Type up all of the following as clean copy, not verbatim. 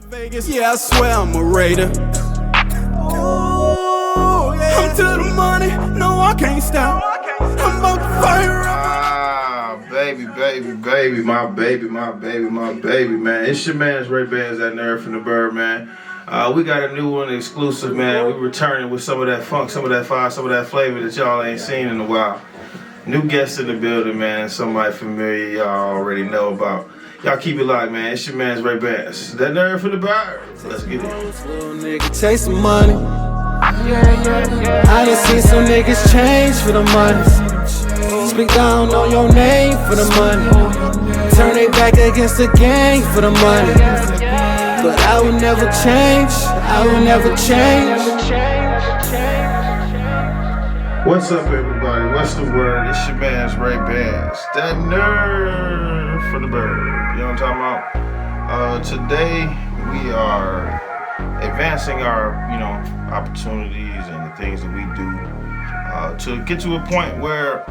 Vegas, yeah, I swear I'm a Raider. Oh, yeah. I'm to the money, no, I can't stop. I'm about to fire up. Baby, my baby, man. It's your man's Ray Bands, that nerd from the bird, man. We got a new one exclusive, man. We returning with some of that funk, some of that fire, some of that flavor that y'all ain't seen in a while. New guest in the building, man. Somebody familiar y'all already know about. Y'all keep it locked, man. It's your man's Ray Bands. That nerd for the bird. Let's get it. Little nigga chasing money. I done seen some niggas change for the money. Speak down on your name for the money. Turn they back against the gang for the money. But I will never change. I will never change. What's up, everybody? What's the word? It's your man's Ray Bands. That nerd for the bird. You know what I'm talking about? Today we are advancing our, opportunities and the things that we do to get to a point where,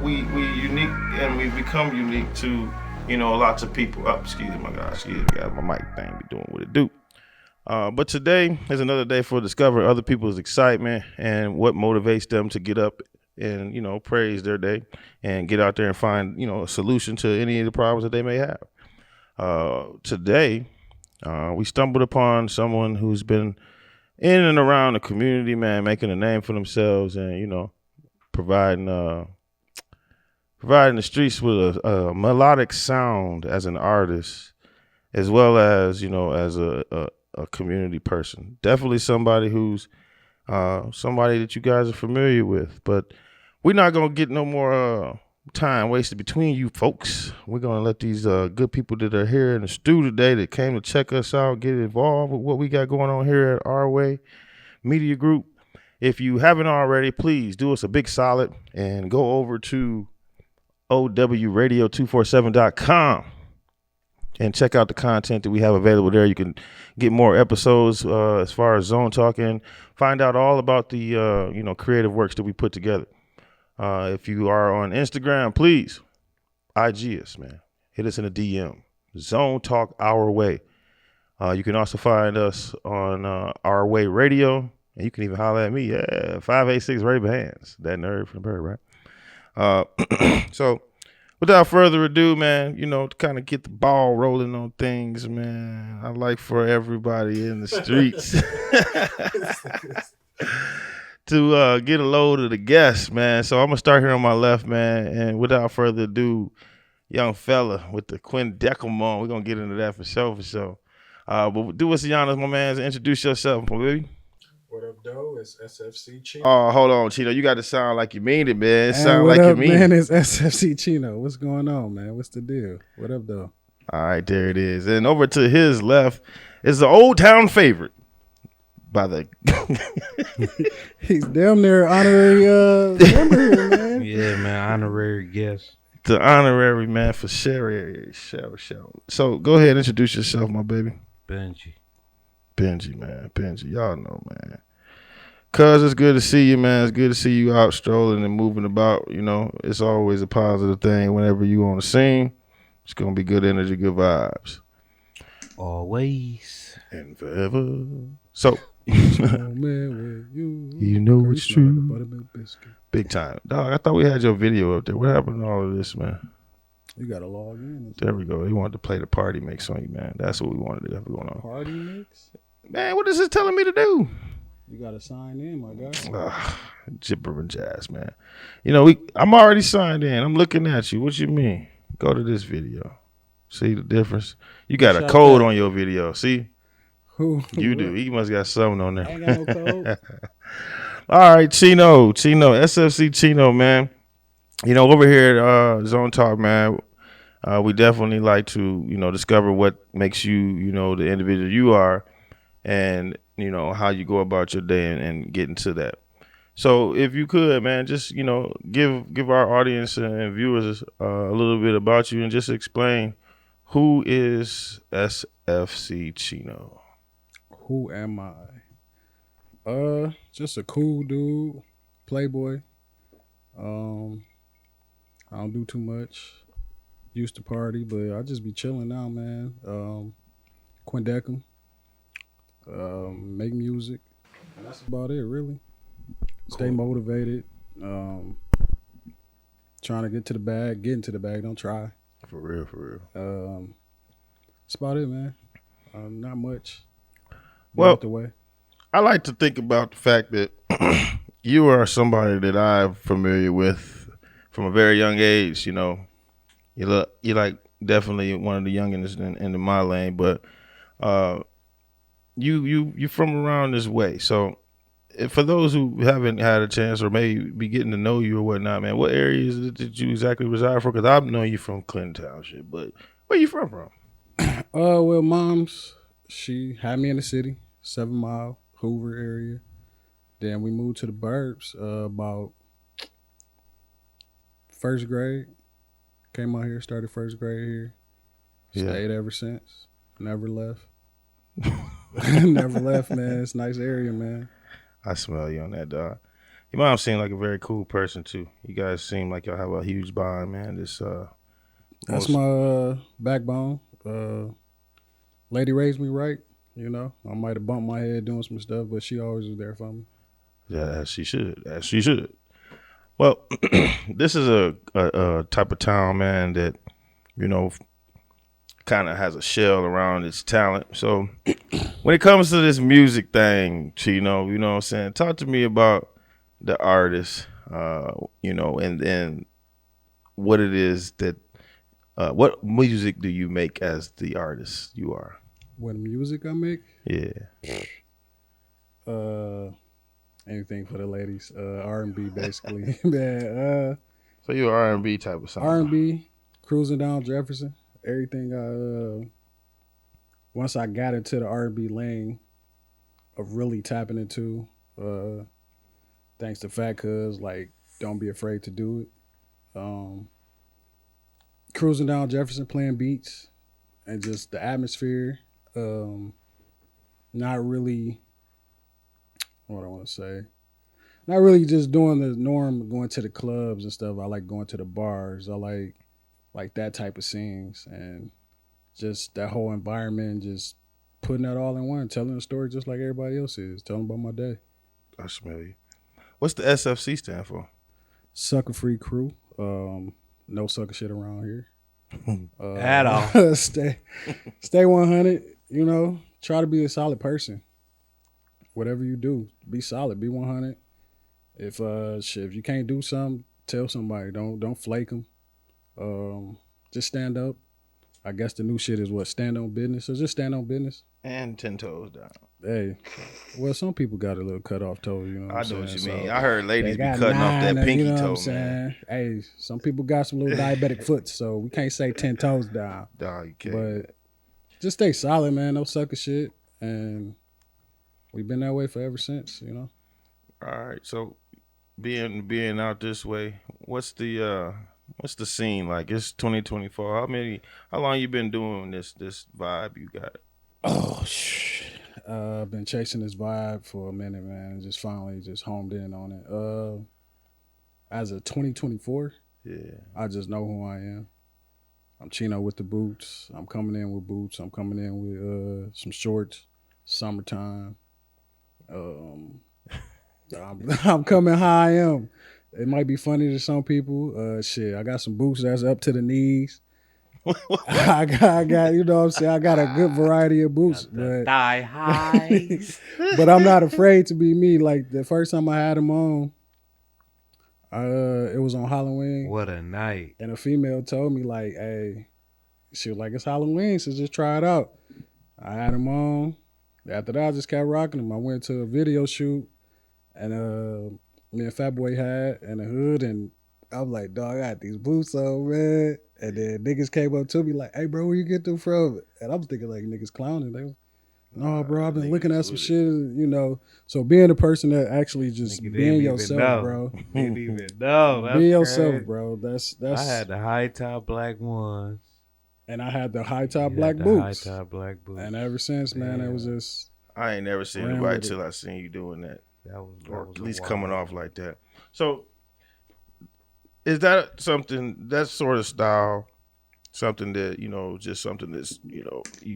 we unique and we become unique to, lots of people. Oh, excuse me, my mic thing be doing what it do. But today is another day for discovering other people's excitement and what motivates them to get up and, praise their day and get out there and find, a solution to any of the problems that they may have. Today, we stumbled upon someone who's been in and around the community, man, making a name for themselves and, providing the streets with a melodic sound as an artist, as well as, as a community person. Definitely somebody who's somebody that you guys are familiar with. But we're not going to get no more time wasted between you folks. We're going to let these good people that are here in the studio today that came to check us out get involved with what we got going on here at OurWAY Media Group. If you haven't already, please do us a big solid and go over to OurWaY247.com and check out the content that we have available there. You can get more episodes as far as Zone Talk and find out all about the creative works that we put together. If you are on Instagram, please IG us, man. Hit us in a DM. Zone Talk Our Way. You can also find us on OurWAY Radio, and you can even holler at me. Yeah, 586 Ray Bands. That nerd from the bird, right? So, without further ado, man, to kind of get the ball rolling on things, man, I'd like for everybody in the streets to get a load of the guests, man. So I'm going to start here on my left, man. And without further ado, young fella with the Quindecim on. We're going to get into that for sure. But do us the honors, my man, and introduce yourself, my baby. What up, though? It's SFC Chino. Oh, hold on, Chino. You got to sound like you mean it, man. What up, man? It's SFC Chino. What's going on, man? What's the deal? What up, though? All right, there it is. And over to his left is the Old Town favorite by the... He's damn near honorary member here, man. Yeah, man, honorary guest. The honorary man for Sherry. So go ahead and introduce yourself, my baby. Benji, man. Y'all know, man. Cuz, it's good to see you, man. It's good to see you out strolling and moving about. It's always a positive thing whenever you on the scene. It's going to be good energy, good vibes. Always. And forever. So, man, you know it's true. Big time. Dog, I thought we had your video up there. What happened to all of this, man? You got to log in. There we go. He wanted to play the party mix on you, man. That's what we wanted to have going on. Party mix? Man, what is this telling me to do? You got to sign in, my guy. Jibber and jazz, man. I'm already signed in. I'm looking at you. What you mean? Go to this video. See the difference? You got a code on your video. See? Who? You do. He must got something on there. I ain't got no code. All right, Chino, SFC Chino, man. Over here at Zone Talk, man, we definitely like to, discover what makes you, the individual you are and, how you go about your day and get into that. So if you could, man, just, give our audience and viewers a little bit about you and just explain who is SFC Chino. Who am I? Just a cool dude, playboy. I don't do too much. Used to party, but I just be chilling now, man. Quindecim. Make music. And that's about it, really. Stay motivated. Trying to get into the bag. Don't try. For real. That's about it, man. Not much. Be Well, out the way. I like to think about the fact that you are somebody that I'm familiar with from a very young age. You know, you're like definitely one of the youngins in my lane, but you from around this way. So, for those who haven't had a chance or maybe be getting to know you or whatnot, man, what area is it that you exactly reside from? Because I know you from Clinton Township, but where you from? Well, mom's, she had me in the city, 7 Mile, Hoover area. Then we moved to the burbs about first grade. Came out here, started first grade here. Stayed ever since. Never left. Never left, man. It's a nice area, man. I smell you on that, dog. Your mom seemed like a very cool person too. You guys seem like y'all have a huge bond, man. That's my backbone. Lady raised me right, you know. I might have bumped my head doing some stuff, but she always was there for me. Yeah, as she should. Well, this is a type of town, man, that, you know, kind of has a shell around its talent. So when it comes to this music thing, Chino, you know what I'm saying? Talk to me about the artist, you know, and then what it is that, what music do you make as the artist you are? What music I make? Yeah. Anything for the ladies. R&B basically. Man, So you're R&B type of song. R&B, cruising down Jefferson. Everything once I got into the R&B lane of really tapping into, thanks to Fat Cuz, like, don't be afraid to do it. Cruising down Jefferson, playing beats, and just the atmosphere. Not really, what I want to say, not really just doing the norm, going to the clubs and stuff. I like going to the bars. I like that type of scenes, and just that whole environment, just putting that all in one, telling a story just like everybody else is, telling about my day. I smell you. What's the SFC stand for? Sucker Free Crew. No sucker shit around here. At all. Stay 100. You know, try to be a solid person. Whatever you do, be solid. Be 100. If you can't do something, tell somebody. Don't flake them. Just stand up. I guess the new shit is what, stand on business. So just stand on business. And 10 toes down. Hey, well, some people got a little cut off toe. You know, I know what you So mean. I heard ladies be they got cutting off that 9, pinky you know toe, what I'm man. Hey, some people got some little diabetic foot, so we can't say 10 toes down. Nah, you can't. But just stay solid, man. No sucker shit, and we've been that way for ever since. You know. All right. So being out this way, what's the scene like? It's 2024. How long you been doing this vibe you got? Oh shit. I've been chasing this vibe for a minute, man, and just finally just homed in on it. As of 2024, Yeah. I just know who I am. I'm Chino with the boots. I'm coming in with boots. I'm coming in with some shorts. Summertime. I'm coming how I am. It might be funny to some people. I got some boots that's up to the knees. I got, you know what I'm saying? I got a good variety of boots. But Thigh highs. but I'm not afraid to be me. Like the first time I had them on, it was on Halloween. What a night. And a female told me, like, hey, she was like, it's Halloween, so just try it out. I had them on. After that, I just kept rocking them. I went to a video shoot, and me and Fat Boy had in the hood, and I'm like, dog, I got these boots on, man. And then niggas came up to me like, hey, bro, where you get them from? And I'm thinking like niggas clowning. They was, no, bro, I've been looking at some shit, you know. So being a person that actually just being yourself, bro. Didn't even know. That's Being yourself, crazy. bro. That's. I had the high top black ones. And I had the high top You black had the boots. High top black boots. And ever since, man, it Damn. was just. I ain't never seen Ran nobody with it. till I seen you doing that. That was Or at least wild. coming off like that. So is that something, that sort of style, something that, just something that's, you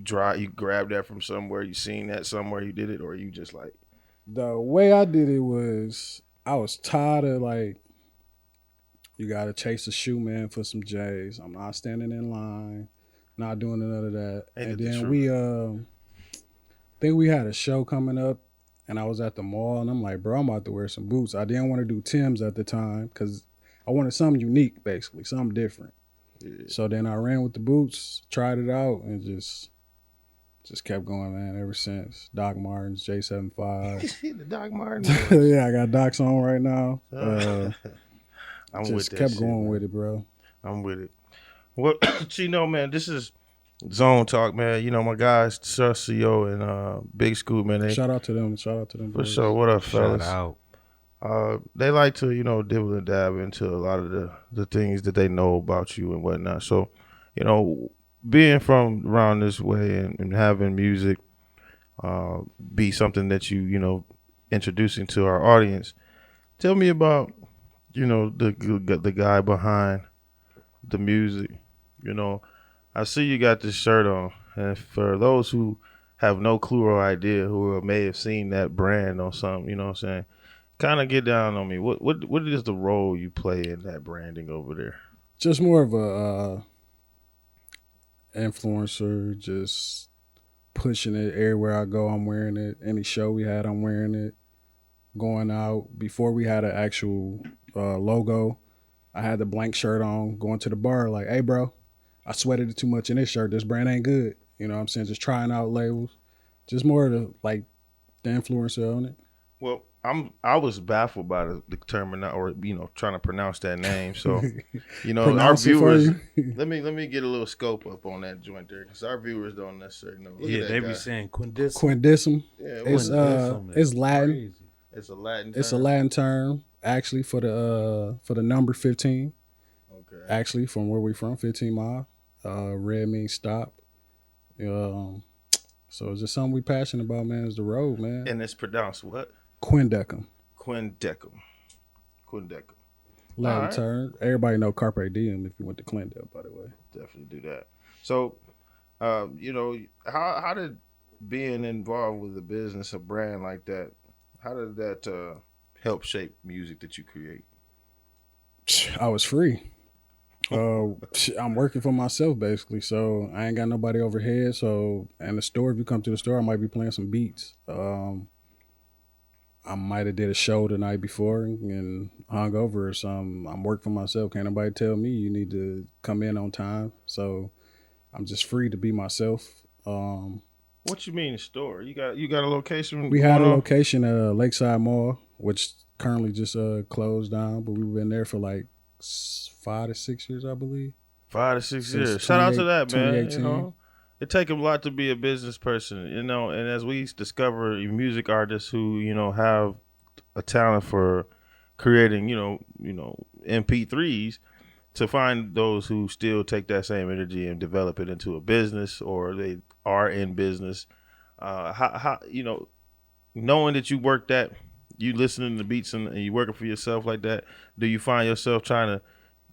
grab that from somewhere, you seen that somewhere, you did it, or you just like? The way I did it was I was tired of like, you gotta chase a shoe, man, for some J's. I'm not standing in line, not doing none of that. Ain't And it the then truth? we think we had a show coming up, and I was at the mall, and I'm like, bro, I'm about to wear some boots. I didn't want to do Tim's at the time because I wanted something unique, basically, something different. Yeah. So then I ran with the boots, tried it out, and just kept going, man, ever since. Doc Martens, J75. The Doc Martens. Yeah, I got Docs on right now. I'm Just with that kept shit, going man. with it, bro. I'm with it. Well, Chino, man, this is Zone Talk, man. My guys, CEO and Big Scoop, man. Shout out to them. For boys. sure. What up, Shout fellas? out. They like to, dibble and dab into a lot of the things that they know about you and whatnot. So, being from around this way and having music be something that you introducing to our audience, tell me about, the guy behind the music. I see you got this shirt on, and for those who have no clue or idea, who may have seen that brand on something, you know what I'm saying, kind of get down on me. What is the role you play in that branding over there? Just more of a influencer, just pushing it everywhere I go. I'm wearing it. Any show we had, I'm wearing it. Going out before we had an actual logo, I had the blank shirt on. Going to the bar, like, hey, bro, I sweated it too much in this shirt. This brand ain't good. You know what I'm saying? Just trying out labels. Just more of the influencer on it. Well, I was baffled by the term or trying to pronounce that name. So our Pronounce it for viewers. you. let me get a little scope up on that joint there, because our viewers don't necessarily know. Look at that They guy. be saying Quindecim. Quindecim. Yeah, It's Latin. Crazy. it's a Latin term. It's a Latin term, actually, for the number 15. Okay. Actually, from where we from, 15 mile. Red means stop. So it's just something we passionate about, man. Is the road, man. And it's pronounced what? Quindecim. Quindecim. Latin All right. term. Everybody know Carpe Diem if you went to Glendale, by the way. Definitely do that. So, how did being involved with a business, a brand like that, how did that help shape music that you create? I was free. I'm working for myself basically, so I ain't got nobody overhead. So, and the store, if you come to the store, I might be playing some beats. I might have did a show the night before and hung over or something. I'm working for myself. Can't nobody tell me you need to come in on time. So I'm just free to be myself. What you mean store? You got a location? We had a going on? location at Lakeside Mall, which currently just closed down, but we've been there for like 5 to 6 years, I believe. 5 to 6 Since years. Shout out to that, man. 2018. It take a lot to be a business person, and as we discover music artists who, have a talent for creating, MP3s, to find those who still take that same energy and develop it into a business, or they are in business. How knowing that you work that, you listening to beats and you working for yourself like that, do you find yourself trying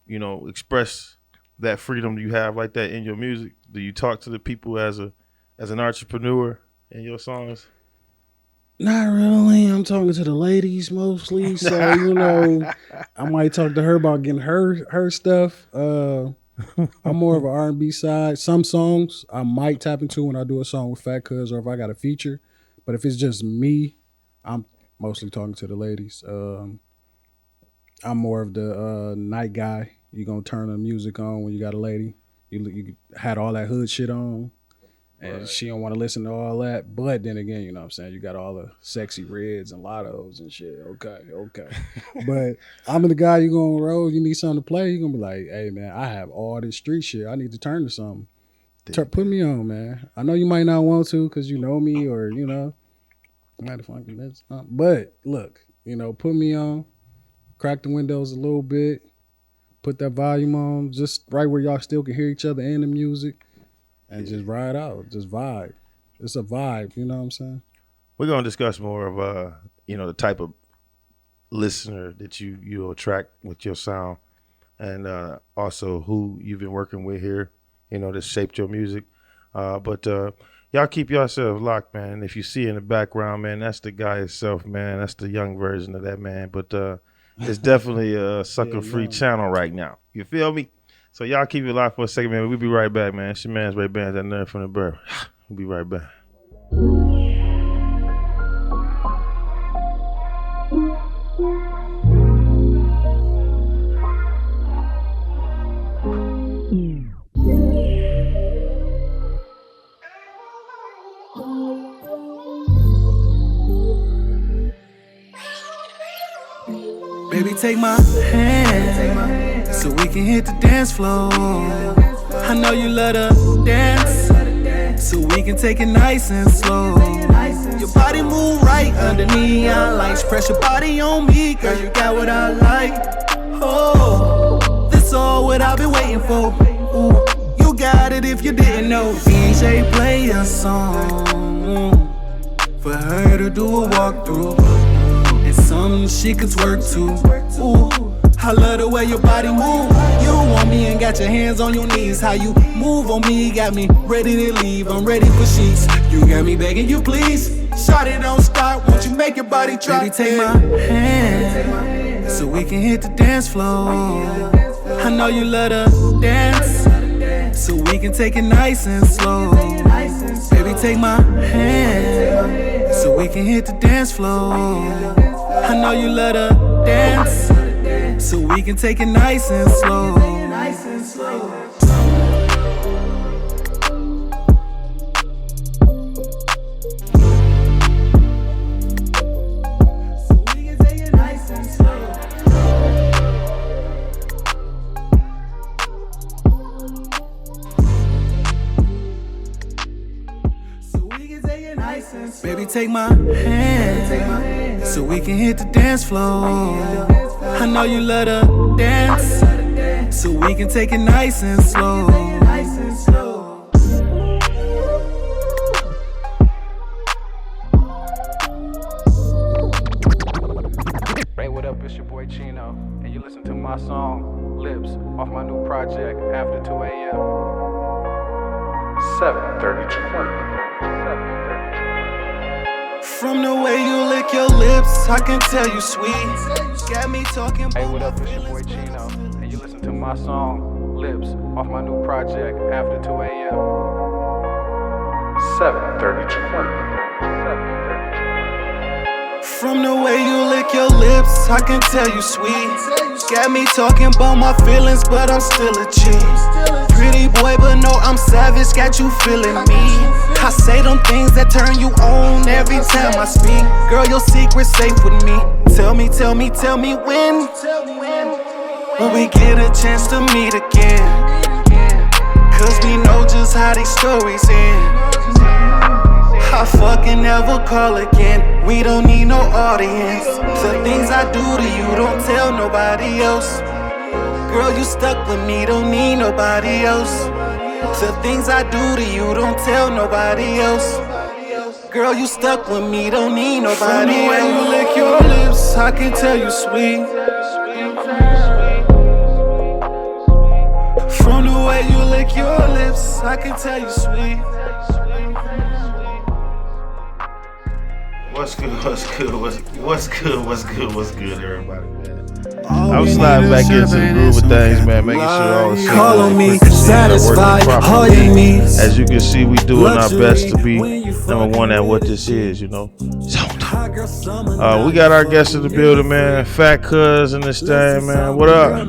to, express that freedom you have like that in your music? Do you talk to the people as an entrepreneur in your songs? Not really. I'm talking to the ladies mostly. So, I might talk to her about getting her stuff. I'm more of an R&B side. Some songs I might tap into when I do a song with Fat Cuz or if I got a feature. But if it's just me, I'm mostly talking to the ladies. I'm more of the night guy. You gonna turn the music on when you got a lady. You had all that hood shit on, and she don't want to listen to all that. But then again, you know what I'm saying? You got all the sexy reds and lottos and shit. Okay. But I'm the guy you gonna roll. You need something to play. You gonna be like, hey man, I have all this street shit. I need to turn to something. Put me on, man. I know you might not want to because you know me or might have fucking that's. But look, put me on. Crack the windows a little bit. Put that volume on, just right where y'all still can hear each other and the music, and just ride out, just vibe. It's a vibe, you know what I'm saying? We're gonna discuss more of the type of listener that you attract with your sound, and also who you've been working with here that shaped your music. But y'all keep yourselves locked, man. And if you see in the background, man, that's the guy himself, man. That's the young version of that man. But it's definitely a sucker-free channel right now. You feel me? So y'all keep it locked for a second, man. We'll be right back, man. It's your man's Ray Bands, that nerd from the bird. We'll be right back. Baby, take my hand so we can hit the dance floor. I know you love to dance, so we can take it nice and slow. Your body move right under neon lights. Press your body on me, girl, you got what I like. Oh, this all what I've been waiting for. Ooh, you got it if you didn't know. DJ play a song for her to do a walkthrough. Something she could twerk to. Ooh, I love the way your body move. You want me and got your hands on your knees. How you move on me got me ready to leave. I'm ready for sheets. You got me begging you please. Shawty don't stop, won't you make your body drop? Baby, take my hand so we can hit the dance floor. I know you love to dance, so we can take it nice and slow. Baby, take my hand so we can hit the dance floor. I know you love to dance, so we can take it nice and slow. Nice and slow. So we can take it nice and slow. So we can take it nice and slow. Baby, take my hand so we can hit the dance floor. I know you love to dance, so we can take it nice and slow. Hey, what up? It's your boy Chino, and you listen to my song Lips off my new project After 2 a.m. 7:32. From the way you lick your lips, I can tell you sweet. Got me talking about. Hey, what up? It's your boy Chino, and you listen to my song Lips off my new project After 2 a.m. 7:32. From the way you lick your lips, I can tell you sweet. Got me talking about my feelings, but I'm still a G. Pretty boy, but no, I'm savage, got you feeling me. I say them things that turn you on every time I speak. Girl, your secret's safe with me. Tell me when will we get a chance to meet again? Cause we know just how these stories end. I fucking never call again. We don't need no audience. The things I do to you, don't tell nobody else. Girl, you stuck with me, don't need nobody else. The things I do to you, don't tell nobody else. Girl, you stuck with me, don't need nobody else. From the way you lick your lips, I can tell you sweet. From the way you lick your lips, I can tell you sweet. What's good, everybody, man? I'm sliding back into the groove of things, man, making sure all the Call on me, satisfied, all you need. As you can see, we doing our best to be number one at what this is, you know. We got our guests in the building, man. Fat Cuz in this thing, man. What up?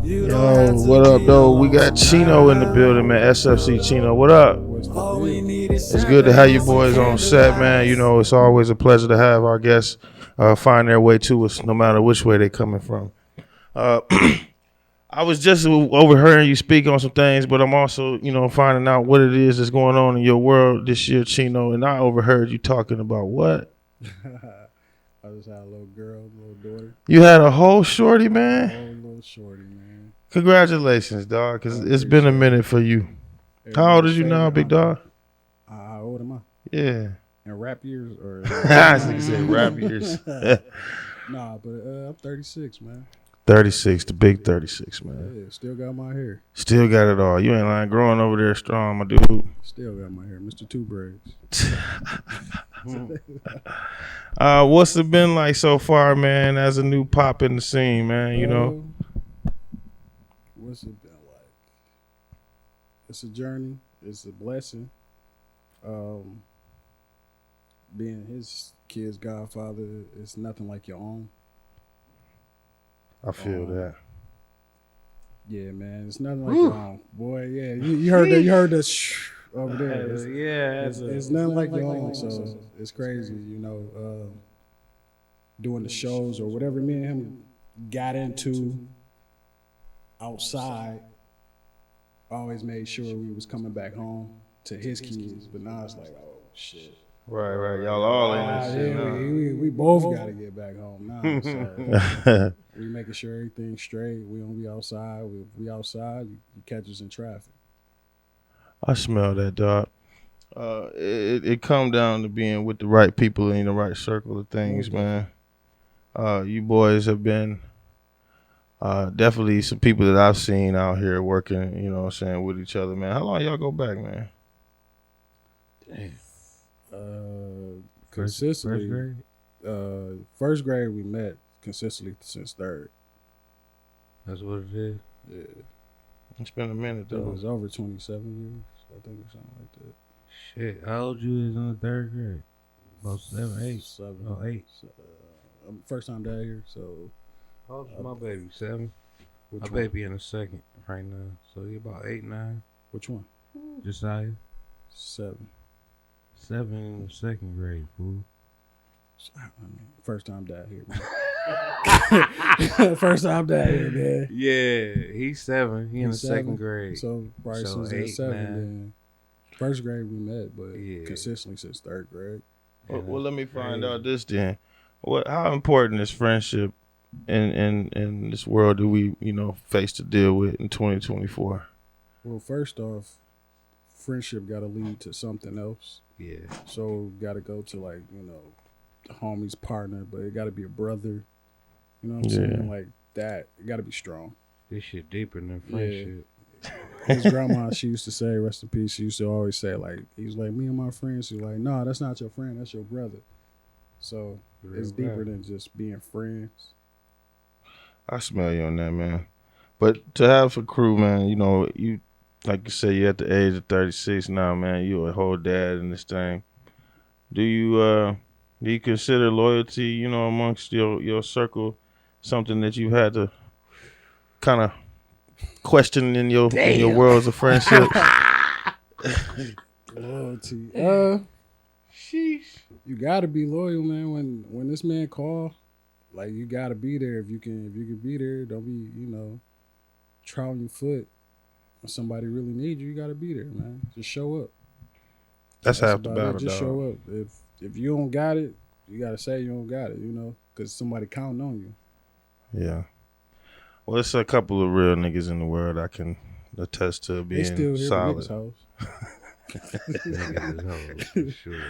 Yo, what up, though? We got Chino in the building, man. SFC Chino, what up? It's good to have you boys on set, man. You know, it's always a pleasure to have our guests find their way to us, no matter which way they're coming from. I was just overhearing you speak on some things, but I'm also, you know, finding out what it is that's going on in your world this year, Chino. And I overheard you talking about what? I just had a little girl, little daughter. You had a whole shorty, man? Whole little shorty, man. Congratulations, dog, because it's been a minute for you. How old is you now, big dog? How old am I? Yeah. In rap years or? I was going to say rap years. Nah, but I'm 36, man. 36, the big 36, man. Yeah, still got my hair. Still got it all. You ain't lying. Growing over there strong, my dude. Still got my hair. Mr. Two Braids. What's it been like so far, man, as a new pop in the scene, man, you know? What's it been like? It's a journey. It's a blessing. Being his kid's godfather is nothing like your own. I feel that. Yeah, man, it's nothing like your own. Boy, yeah, you heard that. You heard the shh over there. It's nothing like your own. So it's crazy, you know. Doing the shows or whatever me and him got into outside, always made sure we was coming back home to his kids. But now it's like, oh shit. Right. Y'all all in this shit now. We both got to get back home now. So we making sure everything's straight. We don't be outside. We outside, you catch us in traffic. I smell that, dog. It come down to being with the right people in the right circle of things, man. You boys have been definitely some people that I've seen out here working, you know what I'm saying, with each other, man. How long y'all go back, man? Damn. Consistently. First grade we met consistently since third. That's what it is. Yeah. It's been a minute, It though. was over 27 years, I think, or something like that. Shit, how old you is in the third grade? About 7, 8. 7. Oh, 8. So, I'm first time down here, so. How old is my baby? 7. Which My one? baby in the second right now. So he about 8, 9. Which one? Josiah. 7. 7 in the second grade, fool. I mean, first time down here, man. First time down here, man. Yeah, he's 7. He in the He's second 7. grade. So probably So since then 8, 7, 9. then first grade we met, but Yeah. consistently since third grade. Well, let me find out this then. How important is friendship in this world that we, you know, face to deal with in 2024? Well, first off, friendship got to lead to something else. Yeah. So got to go to, like, you know, the homie's partner, but it got to be a brother. You know what I'm saying? Like that. It got to be strong. This shit deeper than friendship. His grandma, she used to say, rest in peace, she used to always say, like, he was like, me and my friends. She was like, no, that's not your friend, that's your brother. So it's deeper than just being friends. I smell you on that, man. But to have a crew, man, you know, you like you say, you're at the age of 36 now, man. You're a whole dad in this thing. Do you consider loyalty, you know, amongst your circle something that you had to kind of question in your worlds of friendships? Loyalty. Sheesh. You gotta be loyal, man. When this man call, like, you gotta be there. If you can be there, don't be, you know, trouting your foot. When somebody really needs you, you gotta be there, man. Just show up. That's half the about battle, it. Just dog. show up. If you don't got it, you gotta say you don't got it, you know, because somebody counting on you. Yeah. Well, it's a couple of real niggas in the world I can attest to They still being here solid. with niggas hoes. Niggas is hoes, for sure.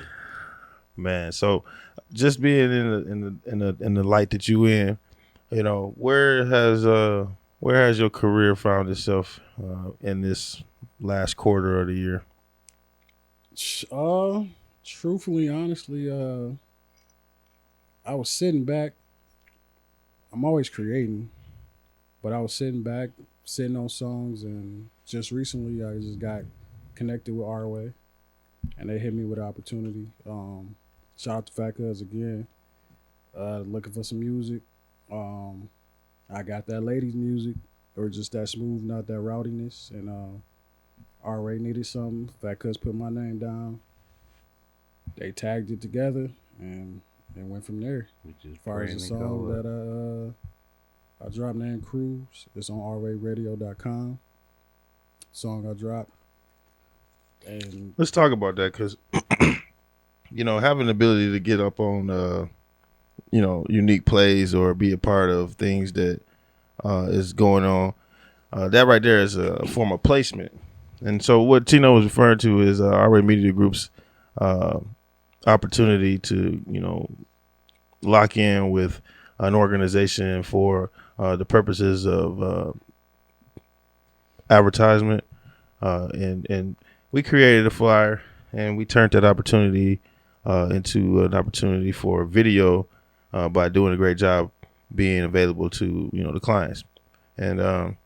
Man, so just being in the light that you in, you know, where has your career found itself in this last quarter of the year? Truthfully, honestly, I was sitting back. I'm always creating, but I was sitting back, sitting on songs, and just recently I just got connected with OurWAY, and they hit me with an opportunity. Shout out to Fat Cuz again, looking for some music. I got that ladies music, or just that smooth, not that rowdiness, and OurWAY needed something. Fat Cuz put my name down. They tagged it together, and it went from there. As far as the song that I dropped named Cruise, it's on OurWayRadio.com. Song I dropped. And Let's talk about that, because you know, having the ability to get up on you know, unique plays or be a part of things that is going on, that right there is a form of placement. And so what Chino was referring to is OurWAY Media Group's opportunity to, you know, lock in with an organization for the purposes of advertisement, and we created a flyer, and we turned that opportunity into an opportunity for video by doing a great job being available to the clients. And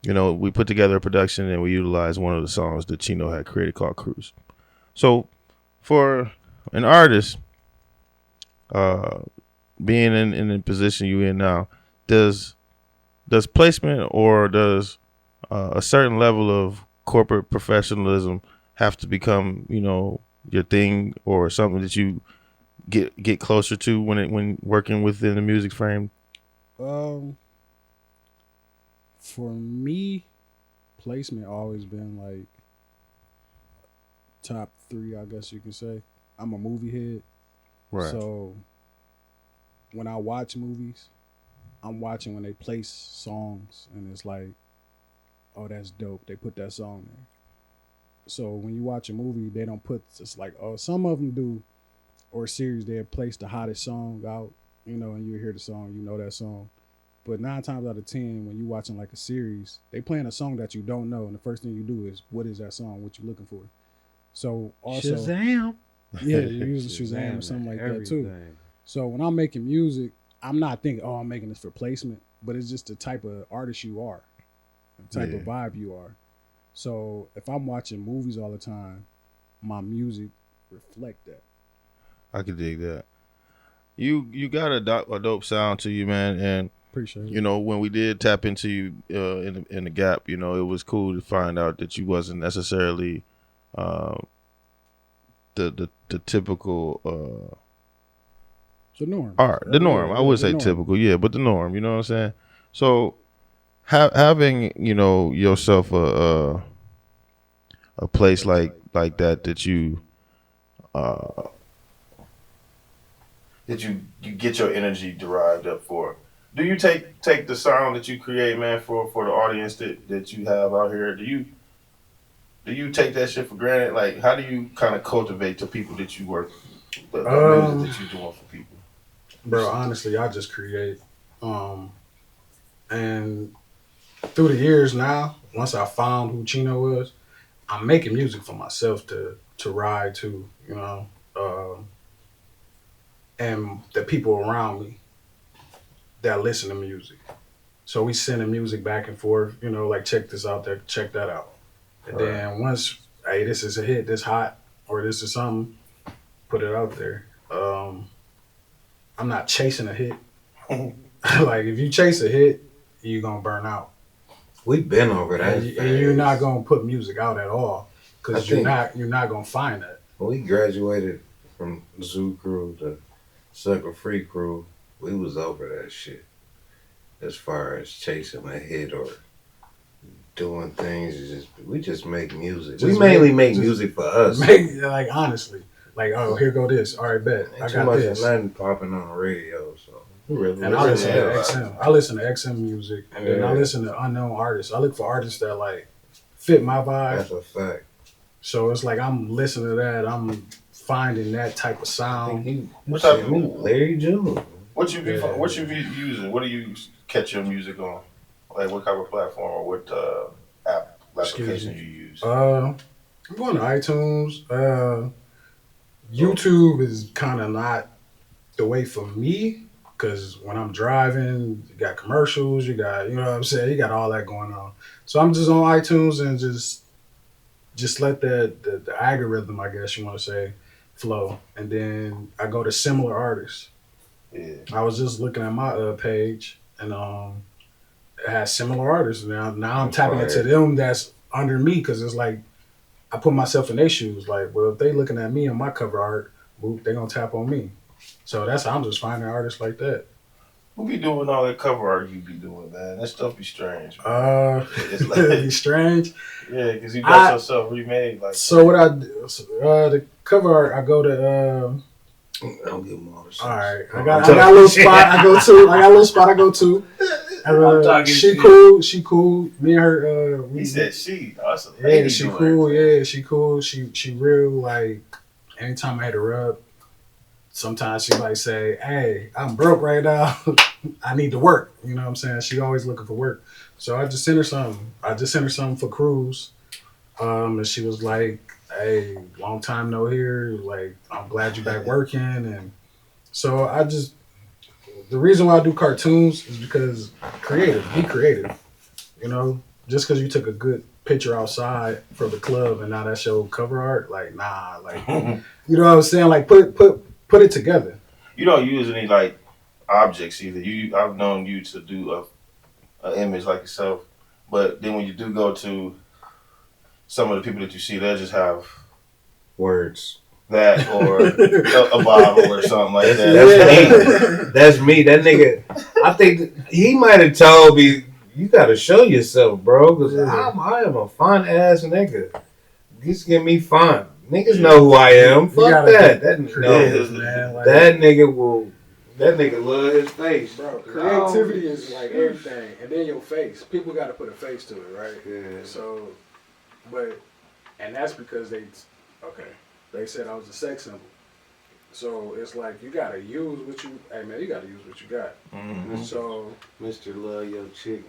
we put together a production, and we utilized one of the songs that Chino had created called Cruise. So for an artist, being in the position you're in now, does placement or does a certain level of corporate professionalism have to become your thing, or something that you get closer to when working within the music frame? For me, placement always been like top 3, I guess you can say. I'm a movie head, Right. so when I watch movies, I'm watching when they place songs, and it's like, oh, that's dope. They put that song there. So when you watch a movie, they don't put, it's like, oh, some of them do, or a series, they'll place the hottest song out, and you hear the song, that song. But 9 times out of 10, when you're watching like a series, they playing a song that you don't know, and the first thing you do is, what is that song? What you looking for? So also, Shazam. yeah, you're using Shazam or something like that too. So when I'm making music, I'm not thinking, oh, I'm making this for placement, but it's just the type of artist you are, the type of vibe you are. So if I'm watching movies all the time, my music reflect that. I could dig that. You got a dope sound to you, man, and appreciate it. When we did tap into you in the Gap, it was cool to find out that you wasn't necessarily the typical the norm. Art, the norm. I would say typical, but the norm. You know what I'm saying? So having yourself a place like that you get your energy derived up for. Do you take the sound that you create, man, for the audience that you have out here? Do you take that shit for granted? Like, how do you kind of cultivate the people that you work with, the music that you're doing for people? Bro, honestly, I just create. And through the years now, once I found who Chino was, I'm making music for myself to ride to, and the people around me that listen to music. So we sending music back and forth, like, check this out there, check that out. And then once, hey, this is a hit, this hot, or this is something, put it out there. I'm not chasing a hit. Like, if you chase a hit, you're going to burn out. We've been over that. And you're not going to put music out at all, because you're not going to find that. When we graduated from Zoo Crew to Sucker Free Crew, we was over that shit. As far as chasing a hit or doing things, we just make music. We mainly make music for us. Like, honestly. Like, oh, here go this. All right, bet. I got this. Nothing popping on the radio, so really. And I listen to XM. I listen to XM music, and then I listen to unknown artists. I look for artists that like fit my vibe. That's a fact. So it's like I'm listening to that. I'm finding that type of sound. What type of Larry June? What you be using? What do you catch your music on? Like, what kind of platform or what application you use? I'm going to iTunes. YouTube is kind of not the way for me, because when I'm driving, you got commercials, you got, what I'm saying, you got all that going on. So I'm just on iTunes and just let the algorithm, I guess you want to say, flow. And then I go to similar artists. Yeah. I was just looking at my page, and it has similar artists. Now I'm tapping into them that's under me, because it's like, I put myself in their shoes. Like, well, if they looking at me on my cover art, they gonna tap on me. So that's how I'm just finding artists like that. Who be doing all that cover art you be doing, man? That stuff be strange. It's like, be strange. Yeah, because you got yourself remade. Like, so what I do, the cover art, I go to. I'll give them all the all right, I got a little spot I go to. I got a little spot I go to. She cool. Me and her. He said she. Awesome. Yeah, she cool. Yeah, she cool. She real, like, anytime I had to rub, sometimes she might say, "Hey, I'm broke right now. I need to work." You know what I'm saying? She always looking for work. So I just sent her something. I just sent her something for cruise. And she was like, "Hey, long time no hear. Like, I'm glad you're back working." And so the reason why I do cartoons is because be creative. You know, just because you took a good picture outside for the club and now that's your cover art, like, nah, like, you know what I'm saying? Like, put it together. You don't use any like objects either. I've known you to do a image like yourself, but then when you do go to some of the people that you see, they just have Words. that or a Bible or something like that. That's me. That nigga. I think he might have told me, "You gotta show yourself, bro, because I am a fine ass nigga. Just give me fun. Niggas know who I am. Fuck that. That nigga love his face, bro. Creativity is like everything, and then your face. People got to put a face to it, right? Yeah. So, and that's because they said I was a sex symbol. So it's like you gotta use what you. Hey man, you gotta use what you got. Mm-hmm. So, Mr. Love Your Chick,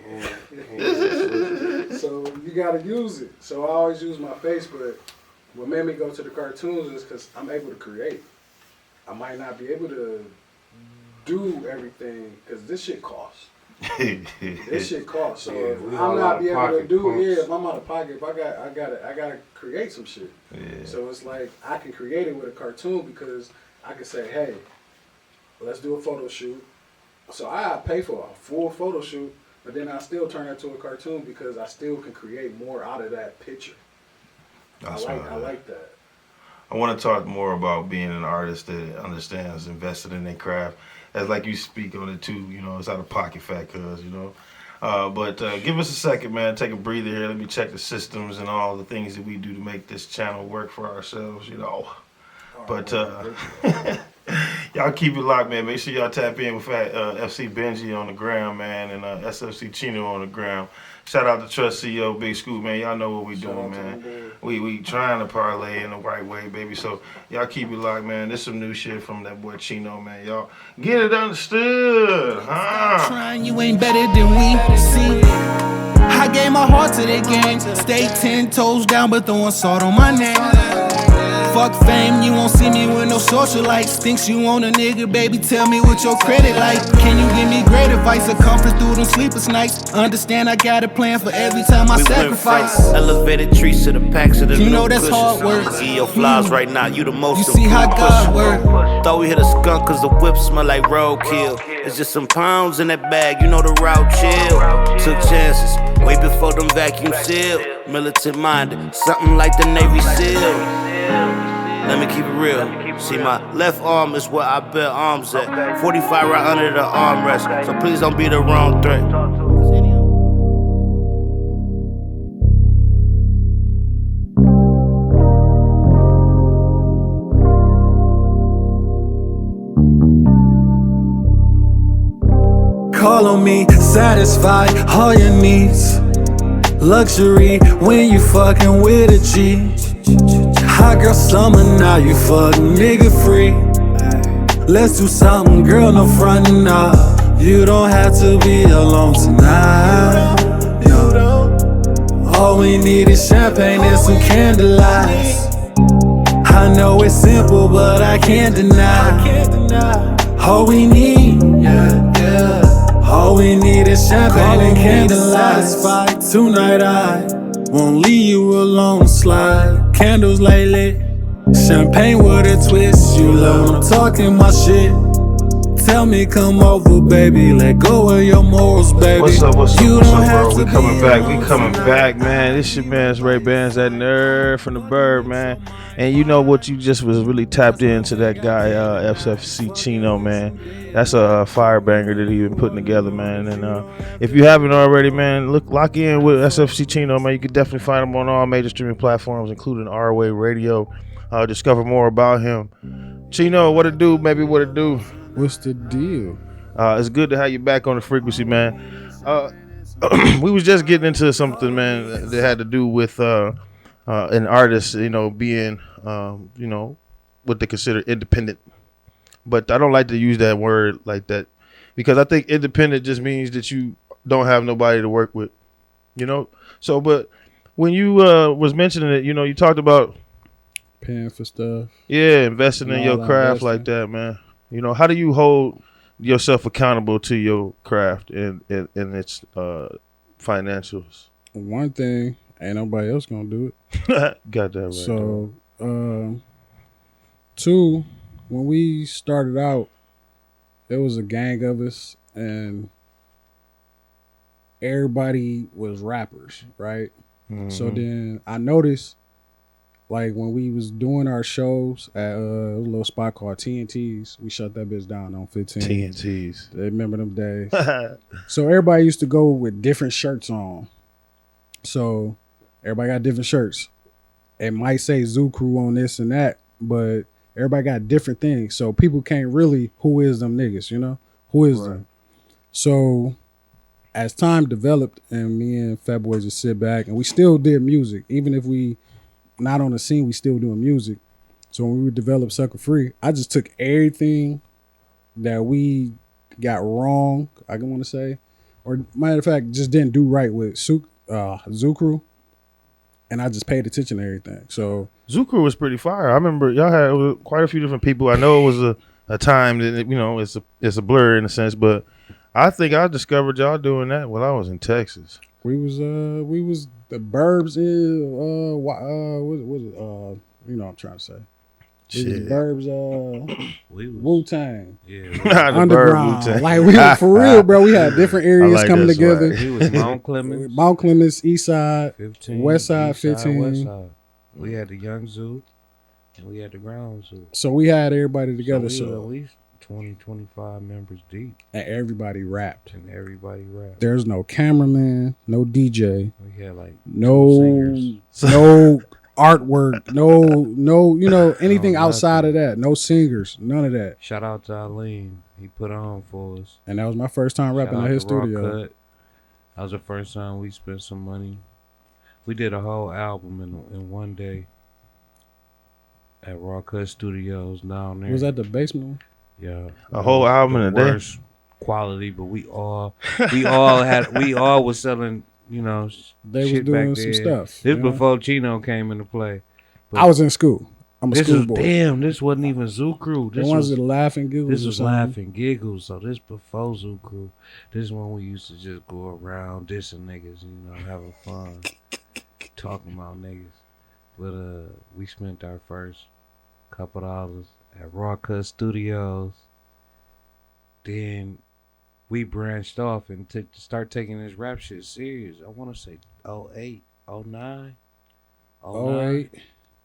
so you gotta use it. So I always use my face, but what made me go to the cartoons is because I'm able to create. I might not be able to do everything because this shit costs. This shit costs. So if I'm not be able to do if I'm out of pocket, if I gotta create some shit. Yeah. So it's like I can create it with a cartoon because I can say, hey, let's do a photo shoot. So I pay for a full photo shoot, but then I still turn it to a cartoon because I still can create more out of that picture. I like that. I want to talk more about being an artist that understands, invested in their craft. As like you speak on it too, you know, it's out of pocket fat, cuz, you know. But give us a second, man. Take a breather here. Let me check the systems and all the things that we do to make this channel work for ourselves, you know. But y'all keep it locked, man. Make sure y'all tap in with FC Benji on the ground, man, and SFC Chino on the ground. Shout out to Trust CEO, Big Scoop, man. Y'all know what we doing, man. We trying to parlay in the right way, baby. So y'all keep it locked, man. This some new shit from that boy Chino, man. Y'all get it understood, huh? Trying, you ain't better than we see. I gave my heart to the game. Stay 10 toes down, but throwing salt on my name. Fuck fame, you won't see me with no socialites. Thinks you own a nigga, baby, tell me what your credit like. Can you give me great advice or comfort through them sleepless nights? Understand I got a plan for every time I sacrifice. Elevated trees to the packs of the You know that's hard work. Your flies right now, you the most. You see how God work. Thought we hit a skunk cause the whip smell like roadkill. It's just some pounds in that bag, you know the route chill. Took chances, way before them vacuum sealed. Militant minded, something like the Navy SEAL. Let me keep it real. See, my left arm is where I bet arms at. 45 right under the armrest. So please don't be the wrong threat. Call on me, satisfy all your needs. Luxury when you fucking with a G. Hot girl summer, now you fuck nigga free. Let's do something, girl, no frontin' up. You don't have to be alone tonight. No. All we need is champagne and some candlelight. I know it's simple, but I can't deny. All we need, all we need is champagne and candlelight. Tonight I won't leave you alone, slide. Candles lately, champagne with a twist. You love when I'm talking my shit. Tell me come over, baby. Let go of your morals, baby. What's up, bro? We coming back, man. This your man's Ray Bands, that nerd from the bird, man. And you know what, you just was really tapped into that guy, SFC Chino, man. That's a fire banger that he been putting together, man. And if you haven't already, man, lock in with SFC Chino, man. You can definitely find him on all major streaming platforms, including OurWAY Radio. Discover more about him. Chino, what it do, baby? What it do? What's the deal? It's good to have you back on the frequency, man. We was just getting into something, man, that had to do with an artist, you know, being, you know, what they consider independent but I don't like to use that word like that because I think independent just means that you don't have nobody to work with, you know. So, but when you was mentioning it, you know, you talked about paying for stuff. Yeah, investing in all your that craft investing. like that, man. You know, how do you hold yourself accountable to your craft and its financials? One thing, ain't nobody else gonna do it. Got that right. So, two, when we started out, there was a gang of us, and everybody was rappers, right? So then I noticed, like when we was doing our shows at a little spot called TNT's, we shut that bitch down on 15. TNT's. They remember them days. So everybody used to go with different shirts on. So everybody got different shirts. It might say Zoo Crew on this and that, but everybody got different things. So people can't really, who is them niggas, you know? Who is them? So as time developed and me and Fat Boy just sit back and we still did music. Even if we not on the scene, we still doing music. So when we would develop Sucker Free, I just took everything that we got wrong, I want to say, or matter of fact, just didn't do right with Zoo Crew, and I just paid attention to everything. So Zoo Crew was pretty fire. I remember y'all had quite a few different people. I know it was a time that, you know, it's a blur in a sense, but I think I discovered y'all doing that when I was in Texas. we was the Burbs in what was it you know what I'm trying to say. We was the Burbs Wu-Tang. Yeah. The Underground. Wu-Tang. Like we for real, bro. We had different areas like coming that together. We was Mount Clemens. Mount Clemens, East Side, 15. West Side, East Side, 15. West Side. We had the Young Zoo and we had the Ground Zoo. So we had everybody together. So we were So at least 20, 25 members deep. and everybody rapped. And everybody rapped. There's no cameraman, no DJ, We had like no two singers. no artwork, no, you know, anything No, outside of nothing. that. No singers, none of that. Shout out to Eileen. He put on for us. And that was my first time rapping Shout at out his to Raw studio. Cut. That was the first time we spent some money. We did a whole album in one day at Raw Cut Studios down there. Was that the basement one? Yeah, A whole album in a day? Worst quality, but we all was selling, you know, They was shit doing back some then. stuff. This you know? before Chino came into play. But I was in school. I'm a this was schoolboy. damn. This wasn't even Zoo Crew. The This ones was that laughing giggles. this or was something. Laughing Giggles. So this before Zoo Crew. This one we used to just go around dissing niggas, you know, having fun, talking about niggas. But we spent our first couple dollars at Raw Cut Studios. Then we branched off and start taking this rap shit serious. I want to say 08, 09. 08,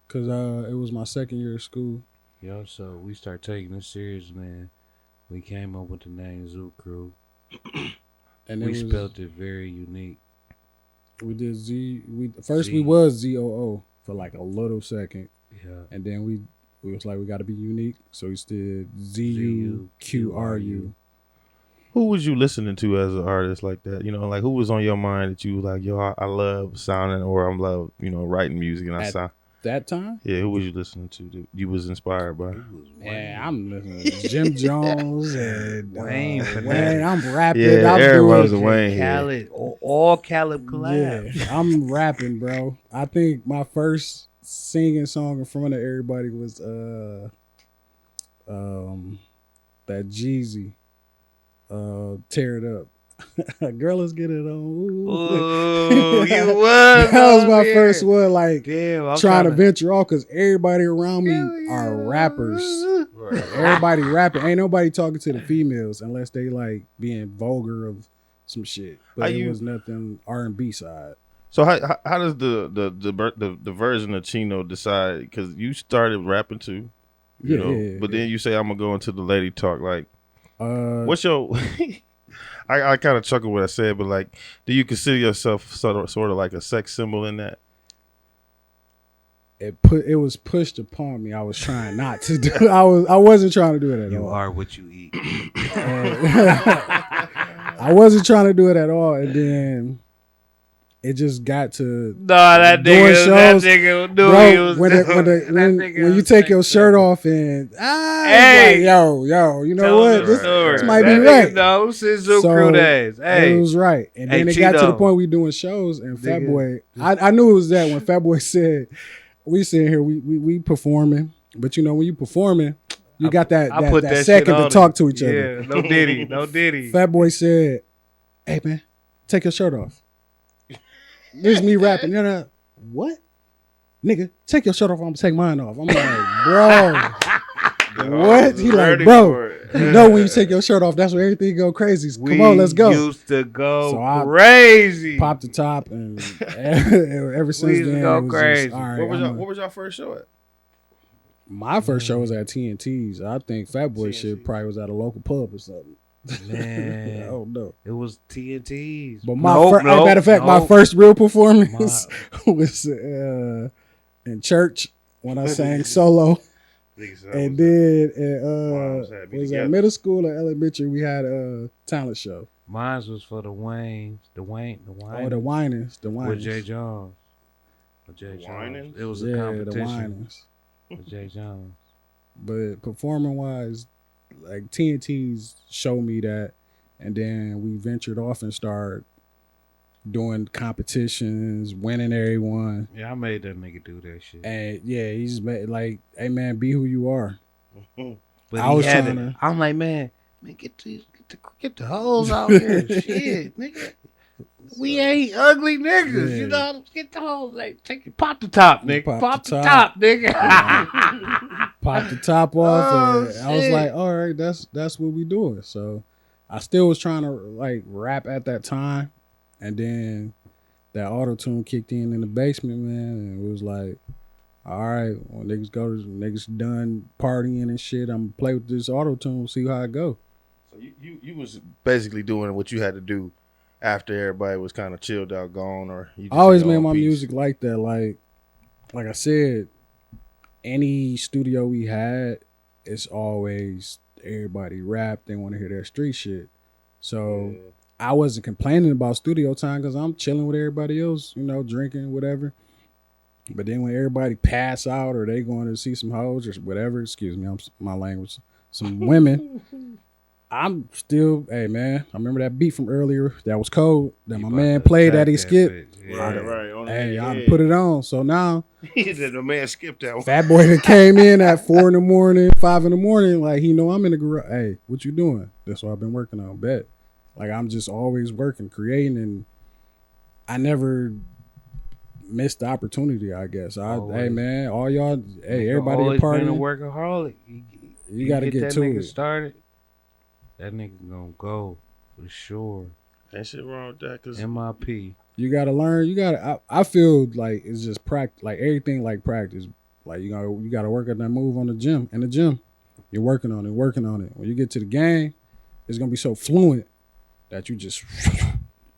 because it was my second year of school. Yo, so we start taking this serious, man. We came up with the name Zoo Crew. And We spelled it very unique. We did Z. We Z. was ZOO for like a little second, Yeah. and then we was like we got to be unique, so we did ZUQRU. Who was you listening to as an artist like that? You know, like who was on your mind that you was like, yo, I love sounding, or I love, you know, writing music and I sound. That time, Yeah, who was you listening to that you was inspired by? man, I'm listening to Jim Jones and Wayne, Wayne. I'm rapping. Yeah, I'm everybody was doing, a Wayne head. Khaled, all Khaled collabs. yeah, I'm rapping, bro. I think my first singing song in front of everybody was that Jeezy, Tear It Up. Girl, let's get it on. Ooh. Oh, you was. That was my yeah. first one, like Damn, I'm trying to kinda- venture off because everybody around me are rappers. Everybody rapping. Ain't nobody talking to the females unless they like being vulgar of some shit. But Are it you- was nothing R&B side. So how does the version of Chino decide? Because you started rapping too, you know, Yeah. but then you say I'm gonna go into the lady talk. Like, what's your? I kind of chuckle what I said, but like, do you consider yourself sort of like a sex symbol in that? It was pushed upon me. I was trying not to do. I wasn't trying to do it at You all. are what you eat. I wasn't trying to do it at all. And then it just got to that doing shows. That nigga knew Bro, he was when you take your shirt off and Hey, it's like, yo, you know tell what? the This story. might That be nigga right. know since Zoo So, Crew days. Hey, it was right. And then Hey, it got to the Chino. point we doing shows and Fat Nigga. Boy. I knew it was that when Fat Boy said, we sitting here, we performing, but you know when you performing, you got that shit second to on talk it. to each other. Yeah, no diddy. Fat Boy said, "Hey man, take your shirt off." This is me rapping. You know what? Nigga, take your shirt off. I'm gonna take mine off. I'm like, bro, what? He like, bro, you know when you take your shirt off, that's when everything go crazy. Come on, let's go. We used to go So crazy. Pop the top, and ever since used to then, go it was crazy. just, all right, What was your first show at? my first show was at TNT's. I think Fat Boy shit probably was at a local pub or something. Man, I don't know. It was TNT's. But matter of fact, my first real performance was in church when I sang solo. And then was at middle school or elementary, we had a talent show. Mine was for the Waynes. The Winans. With Jay Jones. It was a competition. With Jay Jones. But performing wise, like TNT's showed me that, and then we ventured off and started doing competitions, winning everyone. Yeah, I made that nigga do that shit. And yeah, he's like, hey man, be who you are. But I was trying to. I'm like, man, get the hoes out here, shit, nigga. We ain't ugly niggas, you know. Get the hoes, like pop the top, nigga. Pop the top, nigga. Pop the top off, and I was shit. like, all right, that's what we doing. So I still was trying to like rap at that time, and then that auto tune kicked in the basement, man, and it was like, all right, when niggas done partying and shit, I'm gonna play with this auto tune, see how it go. So you was basically doing what you had to do after everybody was kind of chilled out, gone, or you just I always in your made own my piece? music like that. Like I said, any studio we had, it's always everybody rap. They want to hear that street shit. So I wasn't complaining about studio time because I'm chilling with everybody else, you know, drinking, whatever. But then when everybody pass out or they going to see some hoes or whatever, excuse me, my language, some women, I'm still, hey man, I remember that beat from earlier that was cold that my man played that he skipped. Right. Hey, I put it on. So now The man skipped that one. Fat Boy that came in at 4 a.m, 5 a.m, like he know I'm in the garage. Hey, what you doing? That's what I've been working on. Bet. Like I'm just always working, creating, and I never missed the opportunity, I guess. Hey man, all y'all, hey, everybody always partying. been a workaholic. You gotta get that to nigga it. started. That nigga gonna go for sure. Ain't shit wrong with that, cause MIP. You gotta learn. I feel like it's just practice. Like everything, like practice. Like you gotta work at that move on the gym. In the gym, you're working on it. When you get to the game, it's gonna be so fluent that you just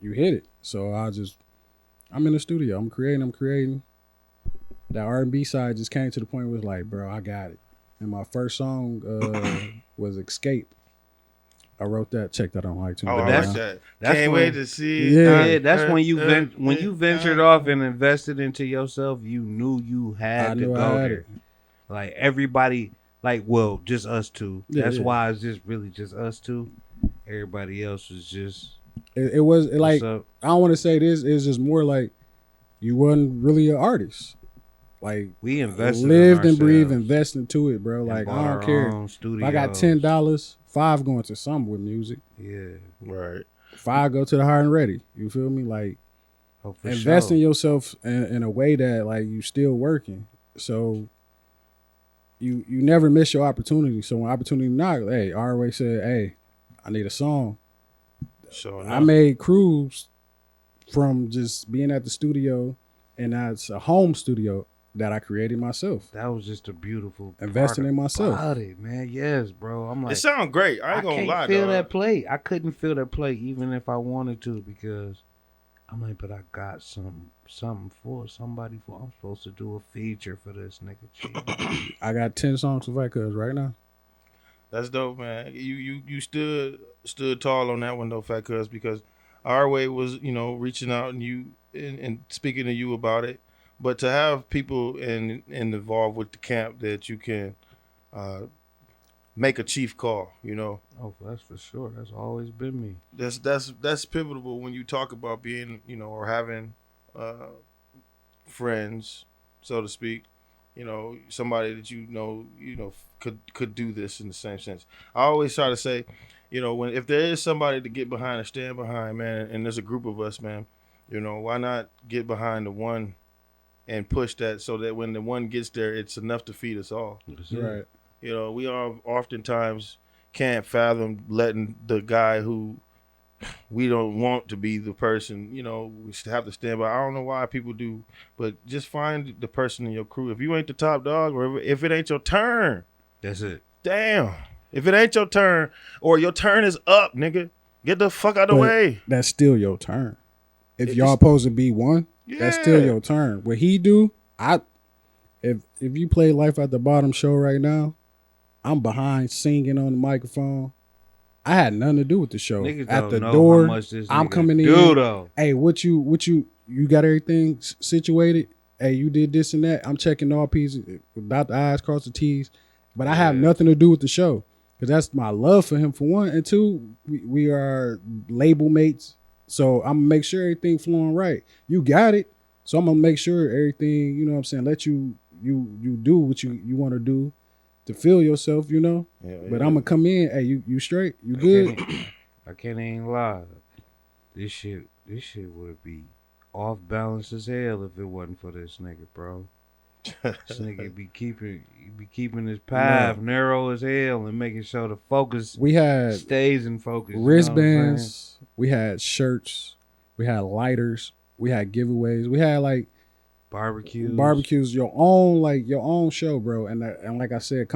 you hit it. So I'm in the studio. I'm creating. That R&B side just came to the point where it's like, bro, I got it. And my first song was Escape. I wrote that. Check that on iTunes. oh, right that's now. that. That's Can't when- wait to see. Yeah. That's when you ventured off and invested into yourself. You knew you had to go there. Like everybody, just us two. Yeah, That's yeah. why it's just really just us two. Everybody else was just. It was like, what's up? I don't want to say this. It's just more like you wasn't really an artist. Like We invested, lived in and breathed, ourselves invest into it, bro. and Like bought I our don't care. own If I got studios. $10, $5 going to something with music. Yeah, Right. $5 go to the hard and ready. You feel me? Like oh, for invest in sure. yourself in a way that like you still working. So you never miss your opportunity. So when opportunity knocked, hey, OurWAY said, hey, I need a song. So I made Cruise from just being at the studio, and that's a home studio that I created myself. That was just a beautiful Investing part in myself. about it, man. Yes, bro. I'm like, it sounds great. I ain't gonna can't lie, feel dog. that play. I couldn't feel that play even if I wanted to because I'm like, but I got something for somebody. I'm supposed to do a feature for this nigga. Chill. I got 10 songs with Fat Cuz right now. That's dope, man. You stood tall on that one though, Fat Cuz, because Our Way was, reaching out and speaking to you about it. But to have people and involved with the camp that you can uh, make a chief call, Oh, that's for sure. That's always been me. that's pivotal when you talk about being, or having friends, so to speak. Somebody that could do this in the same sense. I always try to say, when if there is somebody to get behind or stand behind, man, and there's a group of us, man, why not get behind the one and push that so that when the one gets there, it's enough to feed us all. Right. We all oftentimes can't fathom letting the guy who we don't want to be the person, we should have to stand by. I don't know why people do, but just find the person in your crew. If you ain't the top dog, or if it ain't your turn, That's it. damn. If it ain't your turn, or your turn is up, nigga, get the fuck out of the But way. that's still your turn. If It's- y'all supposed to be one, that's still Yeah. your turn. What he do, if you play Life at the Bottom show right now, I'm behind singing on the microphone. I had nothing to do with the show. Niggas At don't the know door, how much this I'm nigga coming do, in. though. Hey, what you got everything situated? Hey, you did this and that. I'm checking all pieces, dot the I's, cross the T's. But I have nothing to do with the show. Because that's my love for him, for one. And two, we are label mates. So I'm going to make sure everything flowing right. You got it. So I'm going to make sure everything, you know what I'm saying, let you do what you want to do to feel yourself, Yeah, But I'm going to come in, hey, you straight? You good? I can't even lie. This shit would be off balance as hell if it wasn't for this nigga, bro. This nigga be keeping his path narrow as hell and making sure the focus We had stays in focus. You know what I'm wristbands, we had shirts, we had lighters, we had giveaways, we had like saying? barbecues, your own show, bro. And like I said,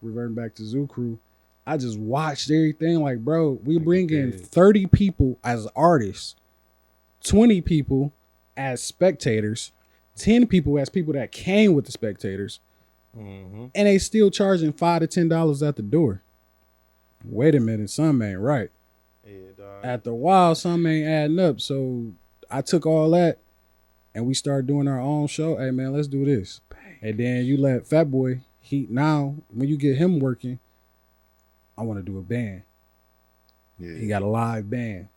reverting back to Zoo Crew, I just watched everything. Like, bro, we bring in 30 people as artists, 20 people as spectators, 10 people as people that came with the spectators, and they still charging $5 to $10 at the door. Wait a minute, something ain't right. Yeah, dog. After a while, something ain't adding up. So I took all that and we started doing our own show. Hey man, let's do this. And then you let Fat Boy, now when you get him working, I want to do a band. Yeah. He got a live band.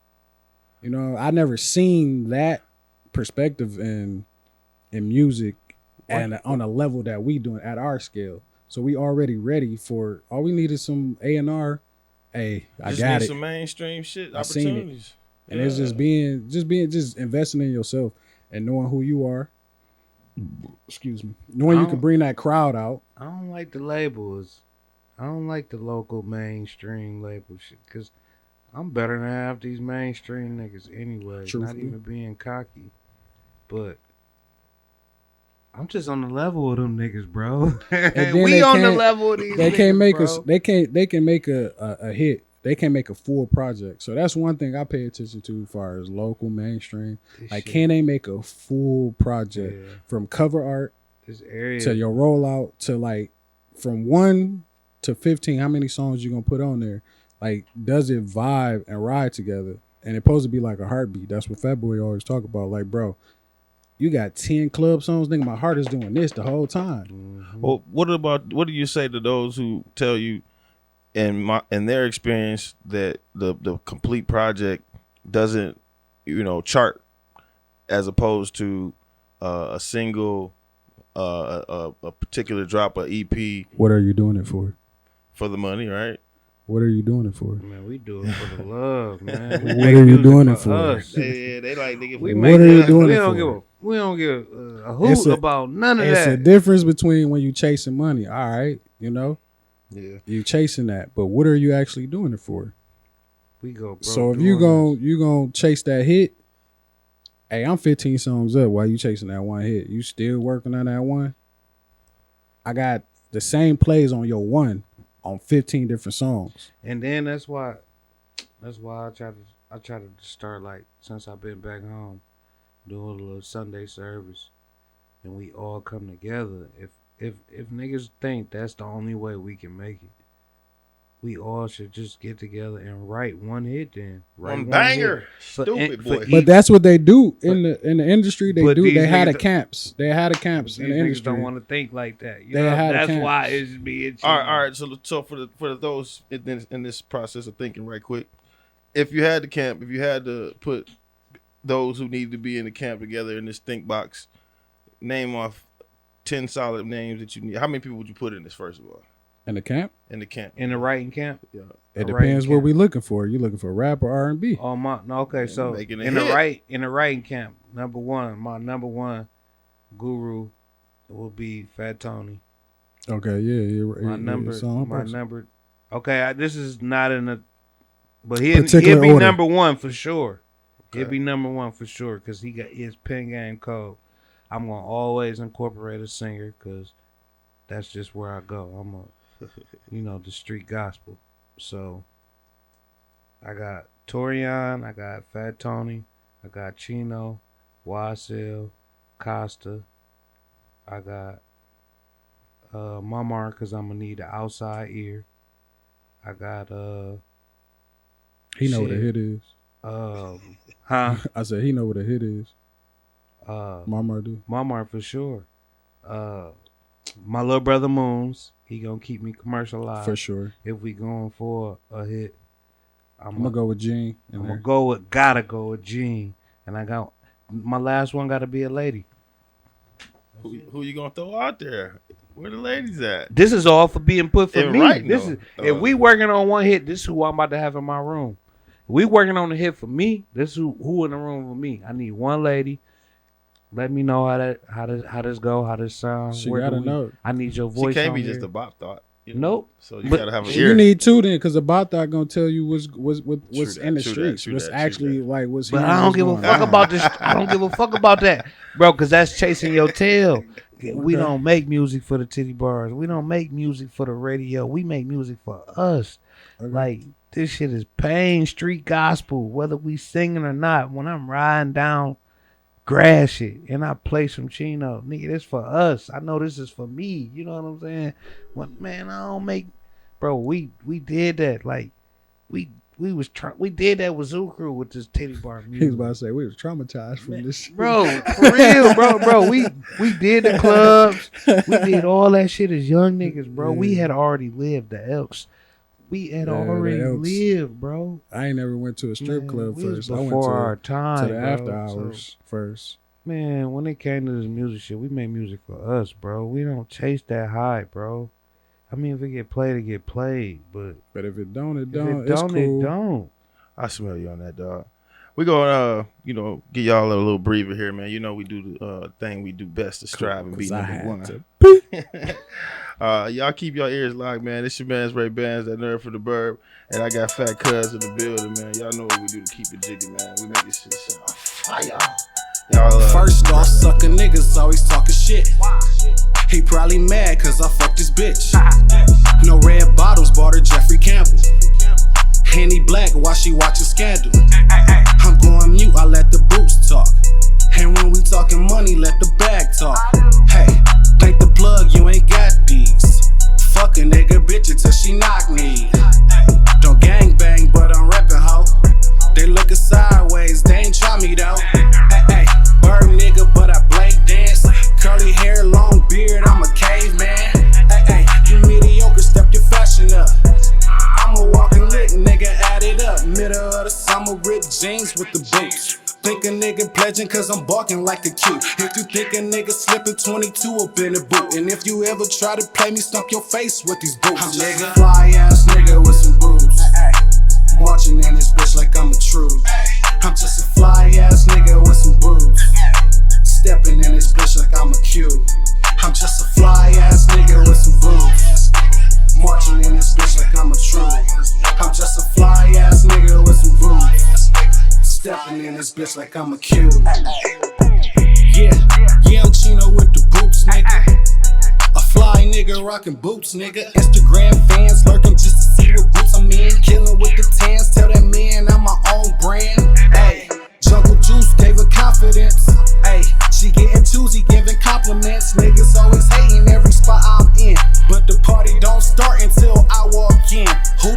I never seen that perspective in music and on a level that we doing at our scale. So we already ready for, all we need is some A&R. Hey, I Just got need it. some mainstream shit, I seen it. opportunities. And it's just investing in yourself and knowing who you are. Excuse me. Knowing you can bring that crowd out. I don't like the labels. I don't like the local mainstream label shit because I'm better than half these mainstream niggas anyway. Not Truthfully. even being cocky, but I'm just on the level of them niggas, bro. then We they on the can't- level of these. They niggas, can't make bro. us. They can make a hit. They can make a full project. So that's one thing I pay attention to as far as local mainstream. This Like, shit, can they make a full project yeah, from cover art this area. to your rollout to like from 1 to 15? How many songs you gonna put on there? Like, does it vibe and ride together? And it's supposed to be like a heartbeat. That's what Fat Boy always talk about. Like, bro, you got 10 club songs. Nigga, my heart is doing this the whole time. Well, what do you say to those who tell you in their experience that the complete project doesn't chart as opposed to a single a particular drop of EP What are you doing it for? for the money, right? What are you doing it for? Man, we do it for the love, man. We What make are you music doing it for for? us. They like nigga. We What make are you music. doing we it don't for? We don't give a It's hoot a- about none of It's that. a difference between when you chasing money. All right, Yeah. you chasing that, but what are you actually doing it for? We go, bro. So if you gonna chase that hit, hey, I'm 15 songs up while you chasing that one hit. You still working on that one? I got the same plays on your one on 15 different songs. And then that's why I try to start, like, since I've been back home, doing a little Sunday service, and we all come together. If niggas think that's the only way we can make it, we all should just get together and write one hit then. Write One banger. hit. Stupid boy. But that's what they do in the industry. They but do. these They had a niggas- camps. They had a camps in These the niggas industry. don't want to think like that. You They know? had a That's camp. why it's being. All right. So for those in this process of thinking, right quick, if you had the camp, if you had to put those who need to be in the camp together in this think box, name off 10 solid names that you need. How many people would you put in this, first of all? In the camp? In the camp. In the writing camp? Yeah. It A depends writing what camp. we looking for. You looking for rap or R&B? Oh my, no, okay. So making a in hit. the writing camp, my number one guru will be Fat Tony. Okay, yeah. My number. Okay, this is not in a, but Particular he'll be order. number one for sure. He'll Okay. be number one for sure because he got his pen game code. I'm gonna always incorporate a singer because that's just where I go. I'm the street gospel. So I got Torian, I got Fat Tony, I got Chino, YSL, Costa. I got Mamar because I'm gonna need the outside ear. I got He know what a shit. hit is. Huh? I said he know what a hit is. Uh, Mamar do. Mamar for sure. My little brother Moons, he gonna keep me commercialized. For sure. If we going for a hit, I'm gonna go with Gene. I'm gonna gotta go with Gene, and I got my last one. Got to be a lady. Who you gonna throw out there? Where the ladies at? This is all for being put for In me. writing, This though. is if we working on one hit. This is who I'm about to have in my room. If we working on a hit for me. This is who in the room for me. I need one lady. Let me know how this go, how this sound. She Where do gotta we- know. I need your She voice. can't on be here. just a bop thought. You know? Nope. So you But gotta have a You ear. need two then, because the bot thought gonna tell you what's that, in the true streets. that, true What's that, true actually that. like what's. But here I and don't what's give a going fuck on. about this. I don't give a fuck about that, bro, because that's chasing your tail. We Okay. don't make music for the titty bars. We don't make music for the radio. We make music for us. Okay. Like, this shit is pain, street gospel, whether we singing or not. When I'm riding down grass shit and I play some Chino, nigga, this for us. I know this is for me. You know what I'm saying? But man, I don't make, bro. We did that. Like, we did that with Zoo Crew with this titty bar music. He was about to say we was traumatized from this shit. Bro, for real, bro. We did the clubs. We did all that shit as young niggas, bro. We had already lived the Elks. We had Yeah, the already Elks. lived, bro. I ain't never went to a strip Man, club we was first. I went before to our time, the bro. after So, hours first. man, when it came to this music shit, we made music for us, bro. We don't chase that high, bro. I mean, if it get played, it get played. But But if it don't, it if don't. it It's don't, cool. it don't. I smell you on that, dog. We gonna, give y'all a little breather here, man. You know we do the thing we do best to strive and be 'Cause I number had one. Y'all keep your ears locked, man. This your man's Ray Bands, that nerd for the burb, and I got Fat Cuz in the building, man. Y'all know what we do to keep it jiggy, man. We make this shit sound fire. Y'all First off, sucker niggas always talking shit. He probably mad cause I fucked his bitch. No red bottles, bought her Jeffrey Campbell. Henny black while she watching Scandal. I'm going mute, I let the boots talk. And when we talking money, let the bag talk. Hey, take the plug, you ain't got these. Fuck a nigga bitch until she knock me. Don't gang bang, but I'm reppin' ho. They lookin' sideways, they ain't try me though. Hey, bird nigga, but I blade dance. Curly hair, long beard, I'm a caveman. Hey, you mediocre, step your fashion up. I'm a walking lit, nigga, add it up. Middle of the summer, ripped jeans with the boots. Think a nigga pledging cause I'm barking like a cute. If you think a nigga slipping 22 up in the boot. And if you ever try to play me, stump your face with these boots. I'm just a fly ass nigga with some boots. Marching in this bitch like I'm a troop. I'm just a fly ass nigga with some boots. Stepping in this bitch like I'm a cube. I'm just a fly ass nigga with some boots. Marching in this bitch like I'm a troop. I'm just a fly ass nigga with some boots. Stepping in this bitch like I'm a cube. Yeah, I'm Chino with the boots, nigga. A fly nigga rockin' boots, nigga. Instagram fans lurking just to see what boots I'm in. Killin' with the tans, tell that man I'm my own brand. Ayy, Jungle Juice gave her confidence. Ayy, she getting choosy, giving compliments. Niggas always hating every spot I'm in, but the party don't start until I walk in. Who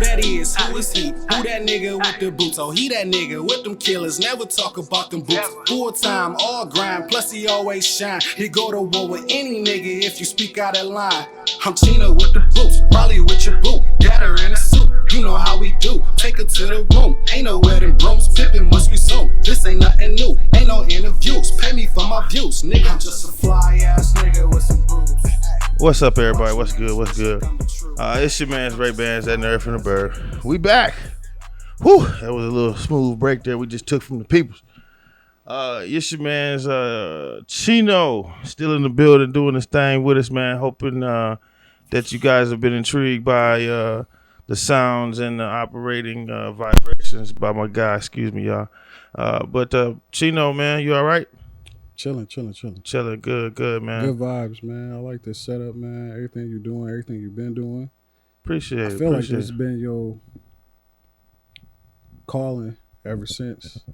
Who that nigga with the boots? Oh, he that nigga with them killers. Never talk about them boots. Full time, all grind, plus he always shine. He go to war with any nigga if you speak out of line. I'm Chino with the boots, probably with your boo. Got her in a suit, you know how we do. Take her to the room, ain't no wedding brooms. Pippin' must be soon. This ain't nothing new, ain't no interviews. Pay me for my views, nigga. I'm just a fly ass nigga with some boobs. What's up, everybody? What's good? What's good? It's your man's Ray Bands, that nerd from the bird. We back. Whew, that was a little smooth break there we just took from the peoples. It's your man's Chino, still in the building doing this thing with us, man. Hoping that you guys have been intrigued by the sounds and the operating vibrations by my guy. Excuse me, y'all. But Chino, man, you all right? Chilling. Chilling, good, man. Good vibes, man. I like this setup, man. Everything you're doing, everything you've been doing. Appreciate it. I feel like this has been your calling ever since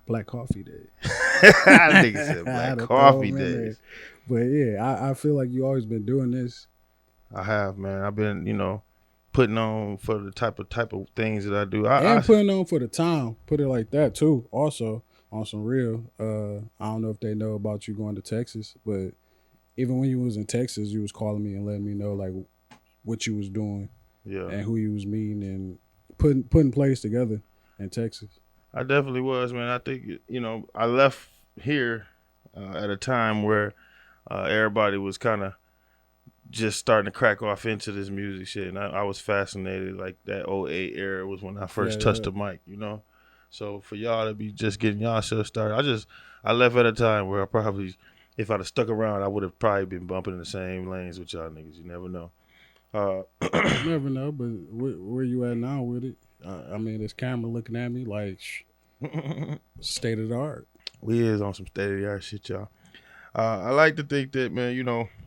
Black Coffee Day. I think it said Black Coffee Days. But yeah, I feel like you always been doing this. I have, man. I've been, putting on for the type of things that I do. Putting on for the town. Put it like that too. Also, on some real, I don't know if they know about you going to Texas, but even when you was in Texas, you was calling me and letting me know like what you was doing, and who you was meeting and putting plays together in Texas. I definitely was, man. I think I left here at a time where everybody was kind of just starting to crack off into this music shit, and I was fascinated. Like that 08 era was when I first touched the mic, So for y'all to be just getting y'all shit started, I left at a time where I probably, if I'd have stuck around, I would have probably been bumping in the same lanes with y'all niggas. You never know. You never know, but where you at now with it? I mean, this camera looking at me like state of the art. We is on some state of the art shit, y'all. I like to think that, man,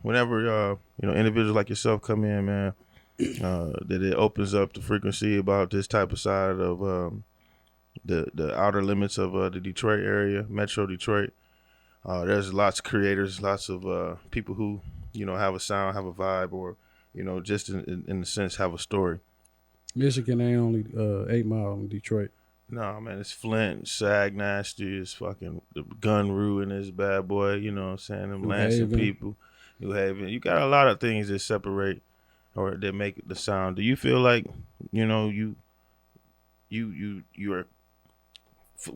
whenever individuals like yourself come in, man, that it opens up the frequency about this type of side of the outer limits of the Detroit area, Metro Detroit. There's lots of creators, lots of people who have a sound, have a vibe, or just in a sense have a story. Michigan ain't only 8 Mile in Detroit. No, man, it's Flint, Sag Nasty, it's fucking the Gun Rue and this bad boy, you know what I'm saying? Them Lansing people, New Haven. You got a lot of things that separate or that make the sound. Do you feel like, you are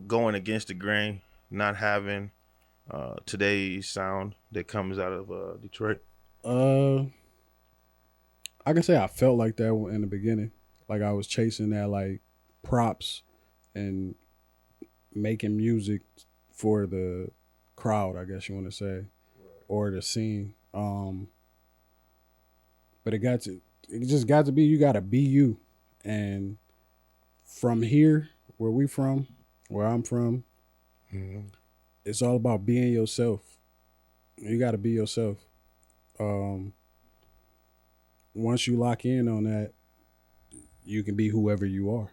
going against the grain, not having today's sound that comes out of Detroit? I can say I felt like that in the beginning. Like I was chasing that like props and making music for the crowd, I guess you want to say, or the scene. But it just got to be, you got to be you. And from here, where I'm from, it's all about being yourself. You got to be yourself. Once you lock in on that, you can be whoever you are,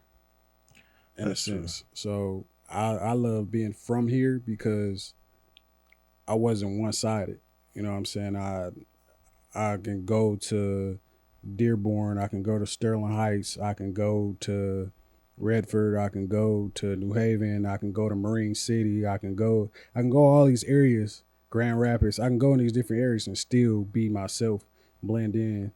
in a sense. So I love being from here because I wasn't one-sided. You know what I'm saying? I can go to Dearborn, I can go to Sterling Heights, I can go to Redford, I can go to New Haven, I can go to Marine City, I can go all these areas, Grand Rapids. I can go in these different areas and still be myself, blend in.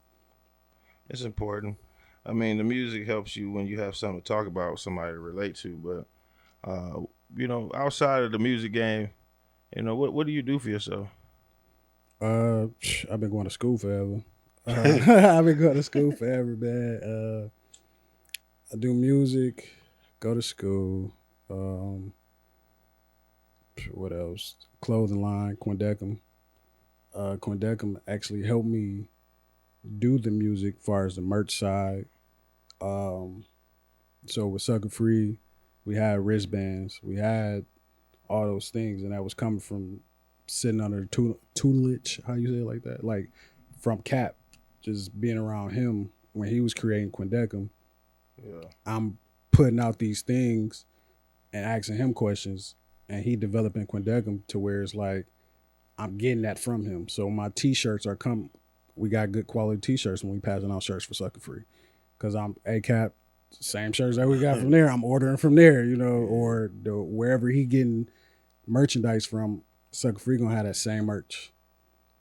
It's important. I mean, the music helps you when you have something to talk about, somebody to relate to. But, outside of the music game, what do you do for yourself? I've been going to school forever. I've been going to school forever, man. I do music, go to school. What else? Clothing line, Quindecim. Quindecim actually helped me do the music as far as the merch side. So with Sucker Free, we had wristbands, we had all those things, and that was coming from sitting under the tutelage, how you say it like that? Like from Cap, just being around him when he was creating Quindecim. Yeah. I'm putting out these things and asking him questions, and he developing Quindecim to where it's like I'm getting that from him. So my t-shirts are we got good quality t-shirts when we passing out shirts for Sucker Free. Cause I'm ACAP, same shirts that we got from there, I'm ordering from there, you know, or wherever he getting merchandise from, Sucker Free gonna have that same merch.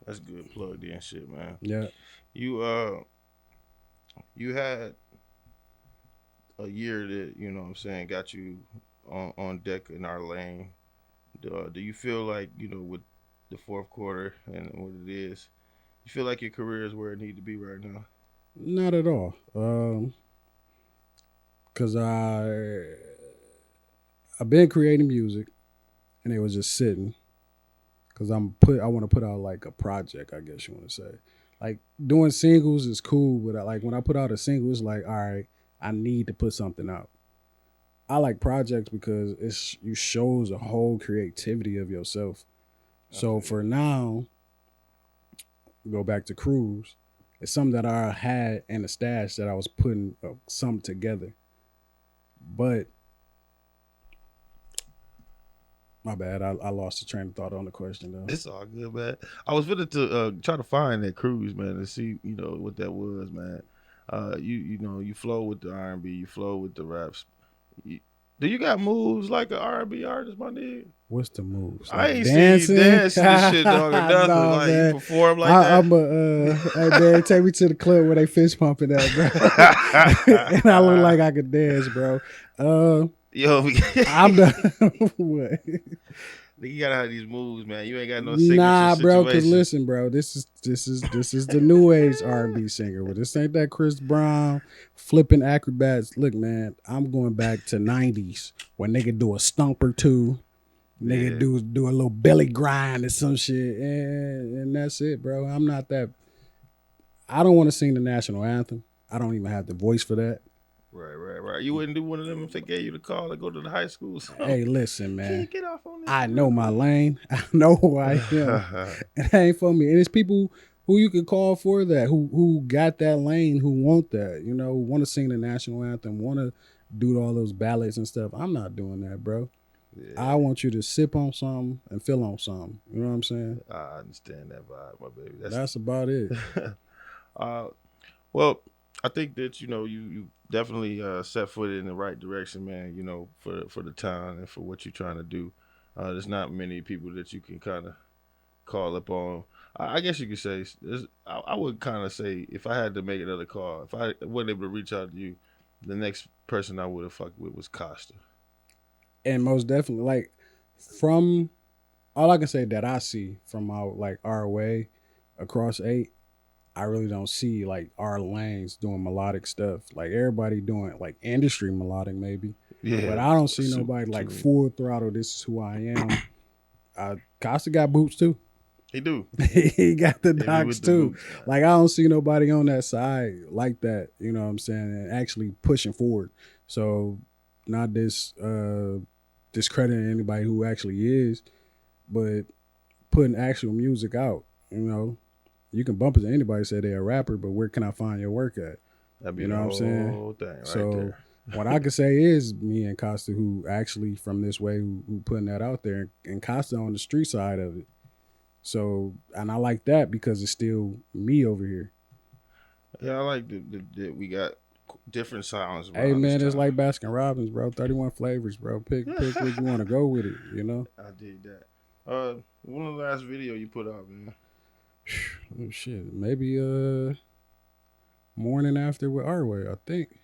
That's good plugged in shit, man. Yeah. You had a year that, you know what I'm saying, got you on deck in our lane. Do you feel like, you know, with the fourth quarter and what it is, you feel like your career is where it need to be right now? Not at all. Cause I've been creating music and it was just sitting. Cause I want to put out like a project, I guess you want to say. Like doing singles is cool, but like when I put out a single, it's like, all right, I need to put something out. I like projects because you shows a whole creativity of yourself. So for now, go back to Cruise. It's something that I had in a stash that I was putting something together. But my bad, I lost the train of thought on the question though. It's all good, man. I was going to try to find that Cruise, man, and see, you know, what that was, man. You know, you flow with the R&B, you flow with the raps. Do you got moves like an R&B artist, my nigga? What's the moves? I ain't dancing? seen you dancing this shit, dog, or nothing. No, like man. you perform like that. I'm hey man, take me to the club where they fist pumping that, bro. And I look like I could dance, bro. Yo, I'm the what? You gotta have these moves, man. You ain't got no signature Nah, bro. Cause situation. listen, bro. This is the new age R&B singer. Well, this ain't that Chris Brown flipping acrobats. Look, man. I'm going back to '90s when they could do a stump or two. They could do a little belly grind or some shit, and that's it, bro. I'm not that. I don't want to sing the national anthem. I don't even have the voice for that. Right. You wouldn't do one of them if they gave you the call to go to the high school. So. Hey, listen, man. Can't get off on this. I know my lane. I know who I am. It ain't for me. And it's people who you could call for that, who got that lane, who want that, you know, who want to sing the national anthem, want to do all those ballads and stuff. I'm not doing that, bro. Yeah. I want you to sip on something and feel on something. You know what I'm saying? I understand that vibe, my baby. That's about it. Well, I think that, you know, you definitely set foot in the right direction, man, you know, for the town and for what you're trying to do. There's not many people that you can kind of call up on. I guess you could say, I would kind of say, if I had to make another call, if I wasn't able to reach out to you, the next person I would have fucked with was Costa. And most definitely, like, from all I can say that I see from our way across 8, I really don't see like our lanes doing melodic stuff. Like everybody doing like industry melodic maybe. Yeah. But I don't see nobody like full throttle. This is who I am. Costa got boots too. He do. He got the docs too. Boots, like I don't see nobody on that side like that. You know what I'm saying? And actually pushing forward. So not discrediting anybody who actually is, but putting actual music out. You know. You can bump into anybody, say they're a rapper, but where can I find your work at? That'd be you know what I'm saying? Whole thing right so there. What I can say is me and Costa, who actually from this way, who putting that out there, and Costa on the street side of it. So, and I like that because it's still me over here. Yeah, I like that we got different sounds. Hey man, it's like Baskin Robbins, bro. 31 flavors, bro. Pick where you want to go with it. You know. I did that. One of the last video you put out, man. Oh shit, maybe Morning After with OurWAY, I think,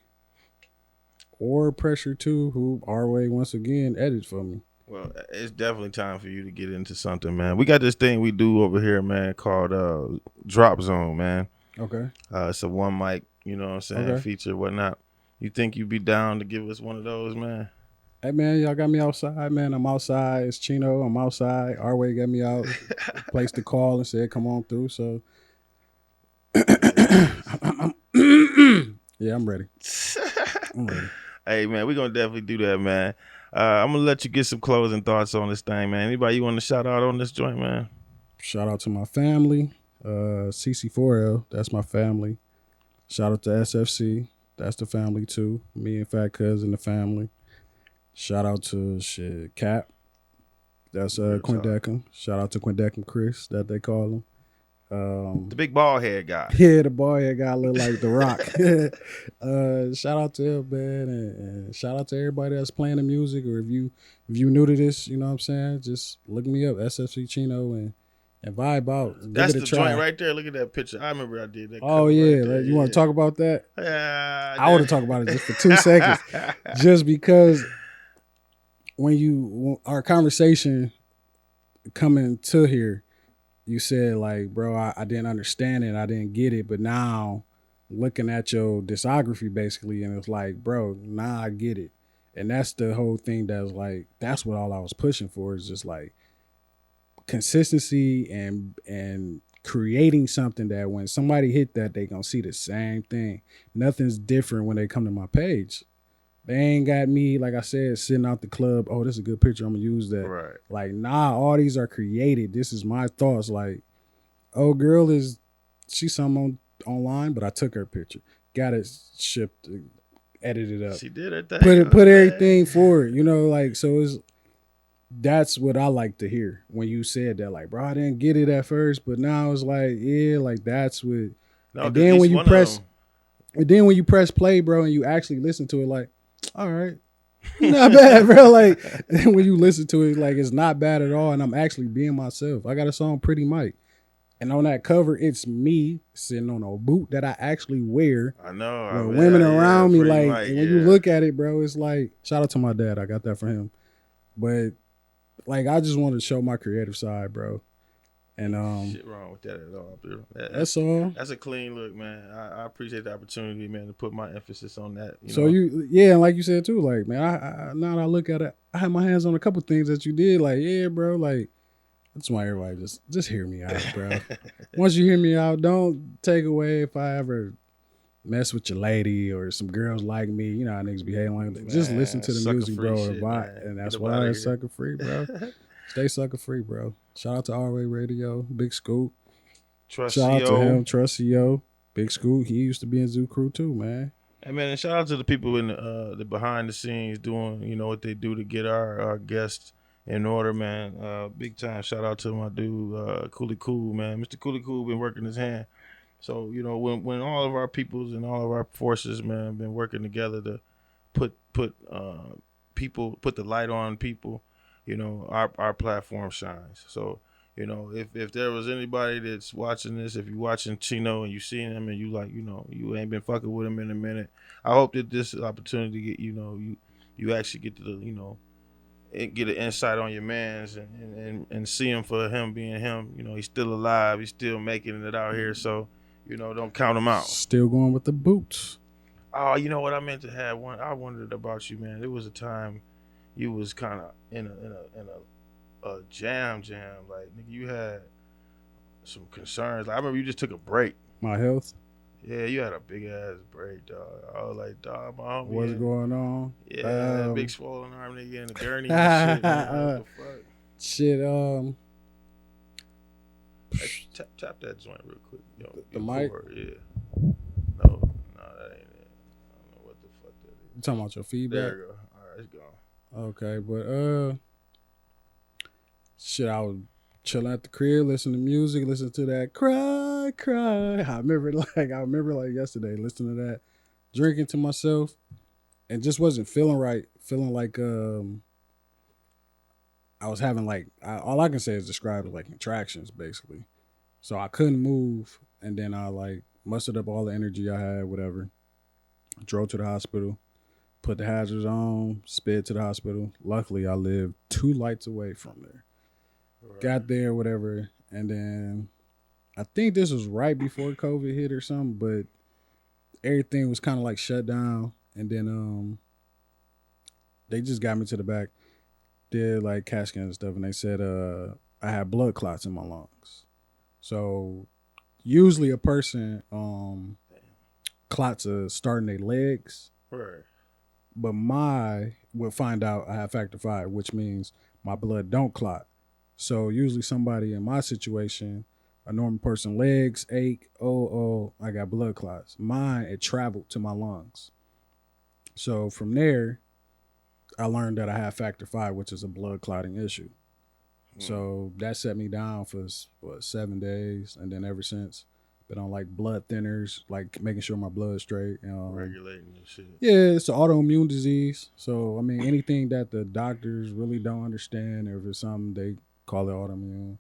or Pressure 2, who OurWAY once again edits for me. Well, it's definitely time for you to get into something, man. We got this thing we do over here, man, called Drop Zone, man. Okay. It's a one mic, you know what I'm saying, okay. feature, whatnot. You think you'd be down to give us one of those, man? Hey man, y'all got me outside, man. I'm outside. It's Chino. I'm outside. OurWAY got me out. Placed the call and said, "Come on through." So, yeah, I'm ready. Hey man, we're gonna definitely do that, man. I'm gonna let you get some closing thoughts on this thing, man. Anybody you want to shout out on this joint, man? Shout out to my family, CC4L. That's my family. Shout out to SFC. That's the family too. Me and Fat Cousin, the family. Shout out to Cap. That's Quindecim. Shout out to Quindecim Chris, that they call him. The big bald head guy. Yeah, the bald head guy look like The Rock. Shout out to him, man, and shout out to everybody that's playing the music. Or if you new to this, you know what I'm saying, just look me up, SFC Chino, and vibe out. That's Give it the a try. joint right there. Look at that picture. I remember I did that. Oh yeah, right you want to talk about that? Yeah, I want to talk about it just for 2 seconds, just because when our conversation coming to here, you said like, bro, I didn't understand it, I didn't get it, but now looking at your discography basically, and it's like, bro, now I get it, and that's the whole thing. That's like, that's what all I was pushing for, is just like consistency and creating something that when somebody hit that, they gonna see the same thing. Nothing's different when they come to my page. They ain't got me, like I said, sitting out the club. Oh, this is a good picture, I'm gonna use that. Right. Like, nah, all these are created. This is my thoughts. Like, oh, girl she's something online, but I took her picture. Got it shipped, edited up. She did her thing. Put everything forward, you know, like, so that's what I like to hear when you said that. Like, bro, I didn't get it at first, but now it's like, yeah, like that's what. No, and then when you press play, bro, and you actually listen to it, like, all right, not bad, bro. Like, and when you listen to it, like, it's not bad at all, and I'm actually being myself. I got a song, Pretty Mike, and on that cover, it's me sitting on a boot that I actually wear. I know. With women around me, like, Mike, and when you look at it, bro, it's like, shout out to my dad. I got that from him, but. Like, I just want to show my creative side, bro. And shit wrong with that at all, bro. That's all. That's a clean look, man. I appreciate the opportunity, man, to put my emphasis on that. And like you said too, like, man, I now that I look at it, I have my hands on a couple things that you did. Like, yeah, bro, like, I just want everybody just hear me out, bro. Once you hear me out, don't take away if I ever mess with your lady or some girls like me. You know how niggas behave like that. Just listen to the music, bro. And that's why it's sucker free, bro. Stay sucker free, bro. Shout out to OurWAY Radio, Big Scoop. Shout out to him, Trust CEO, Big Scoop. He used to be in Zoo Crew too, man. Hey man, and shout out to the people in the behind the scenes doing, you know, what they do to get our guests in order, man. Big time shout out to my dude, Coolie Cool, man. Mr. Coolie Cool been working his hand. So, you know, when all of our peoples and all of our forces, man, been working together to put the light on people, you know, our platform shines. So, you know, if there was anybody that's watching this, if you watching Chino and you seeing him and you like, you know, you ain't been fucking with him in a minute, I hope that this opportunity get, you know, you actually get to the, you know, get an insight on your mans and see him for him being him. You know, he's still alive, he's still making it out here. So, you know, don't count him out. Still going with the boots. Oh, you know what I meant to have one. I wondered about you, man. There was a time you was kind of in a jam. Like, nigga, you had some concerns. Like, I remember you just took a break. My health. Yeah, you had a big ass break, dog. I was like, dog, my homie. What's going on? Yeah, that big swollen arm nigga in the gurney and shit. Man. What the fuck? Shit. Hey, tap that joint real quick. Yo, the mic? Yeah. No, that ain't it. I don't know what the fuck that is. You talking about your feedback? There you go. All right, it's gone. Okay, but shit, I was chilling at the crib, listening to music, listening to that cry. I remember like yesterday, listening to that, drinking to myself, and just wasn't feeling right. Feeling like I was having like, all I can say is describe it like contractions, basically. So I couldn't move, and then I like mustered up all the energy I had, whatever. Drove to the hospital, put the hazards on, sped to the hospital. Luckily, I lived 2 lights away from there. Right. Got there, whatever, and then I think this was right before COVID hit or something, but everything was kind of like shut down, and then they just got me to the back, did like CAT scan and stuff, and they said I had blood clots in my lungs. So usually a person clots start in their legs, right? But would find out I have factor V, which means my blood don't clot. So usually somebody in my situation, a normal person, legs ache, I got blood clots. Mine, it traveled to my lungs. So from there, I learned that I have factor V, which is a blood clotting issue. So that set me down for 7 days, and then ever since been on like blood thinners, like making sure my blood's straight. Regulating and shit. Yeah, it's an autoimmune disease. So I mean, anything that the doctors really don't understand, or if it's something they call it autoimmune,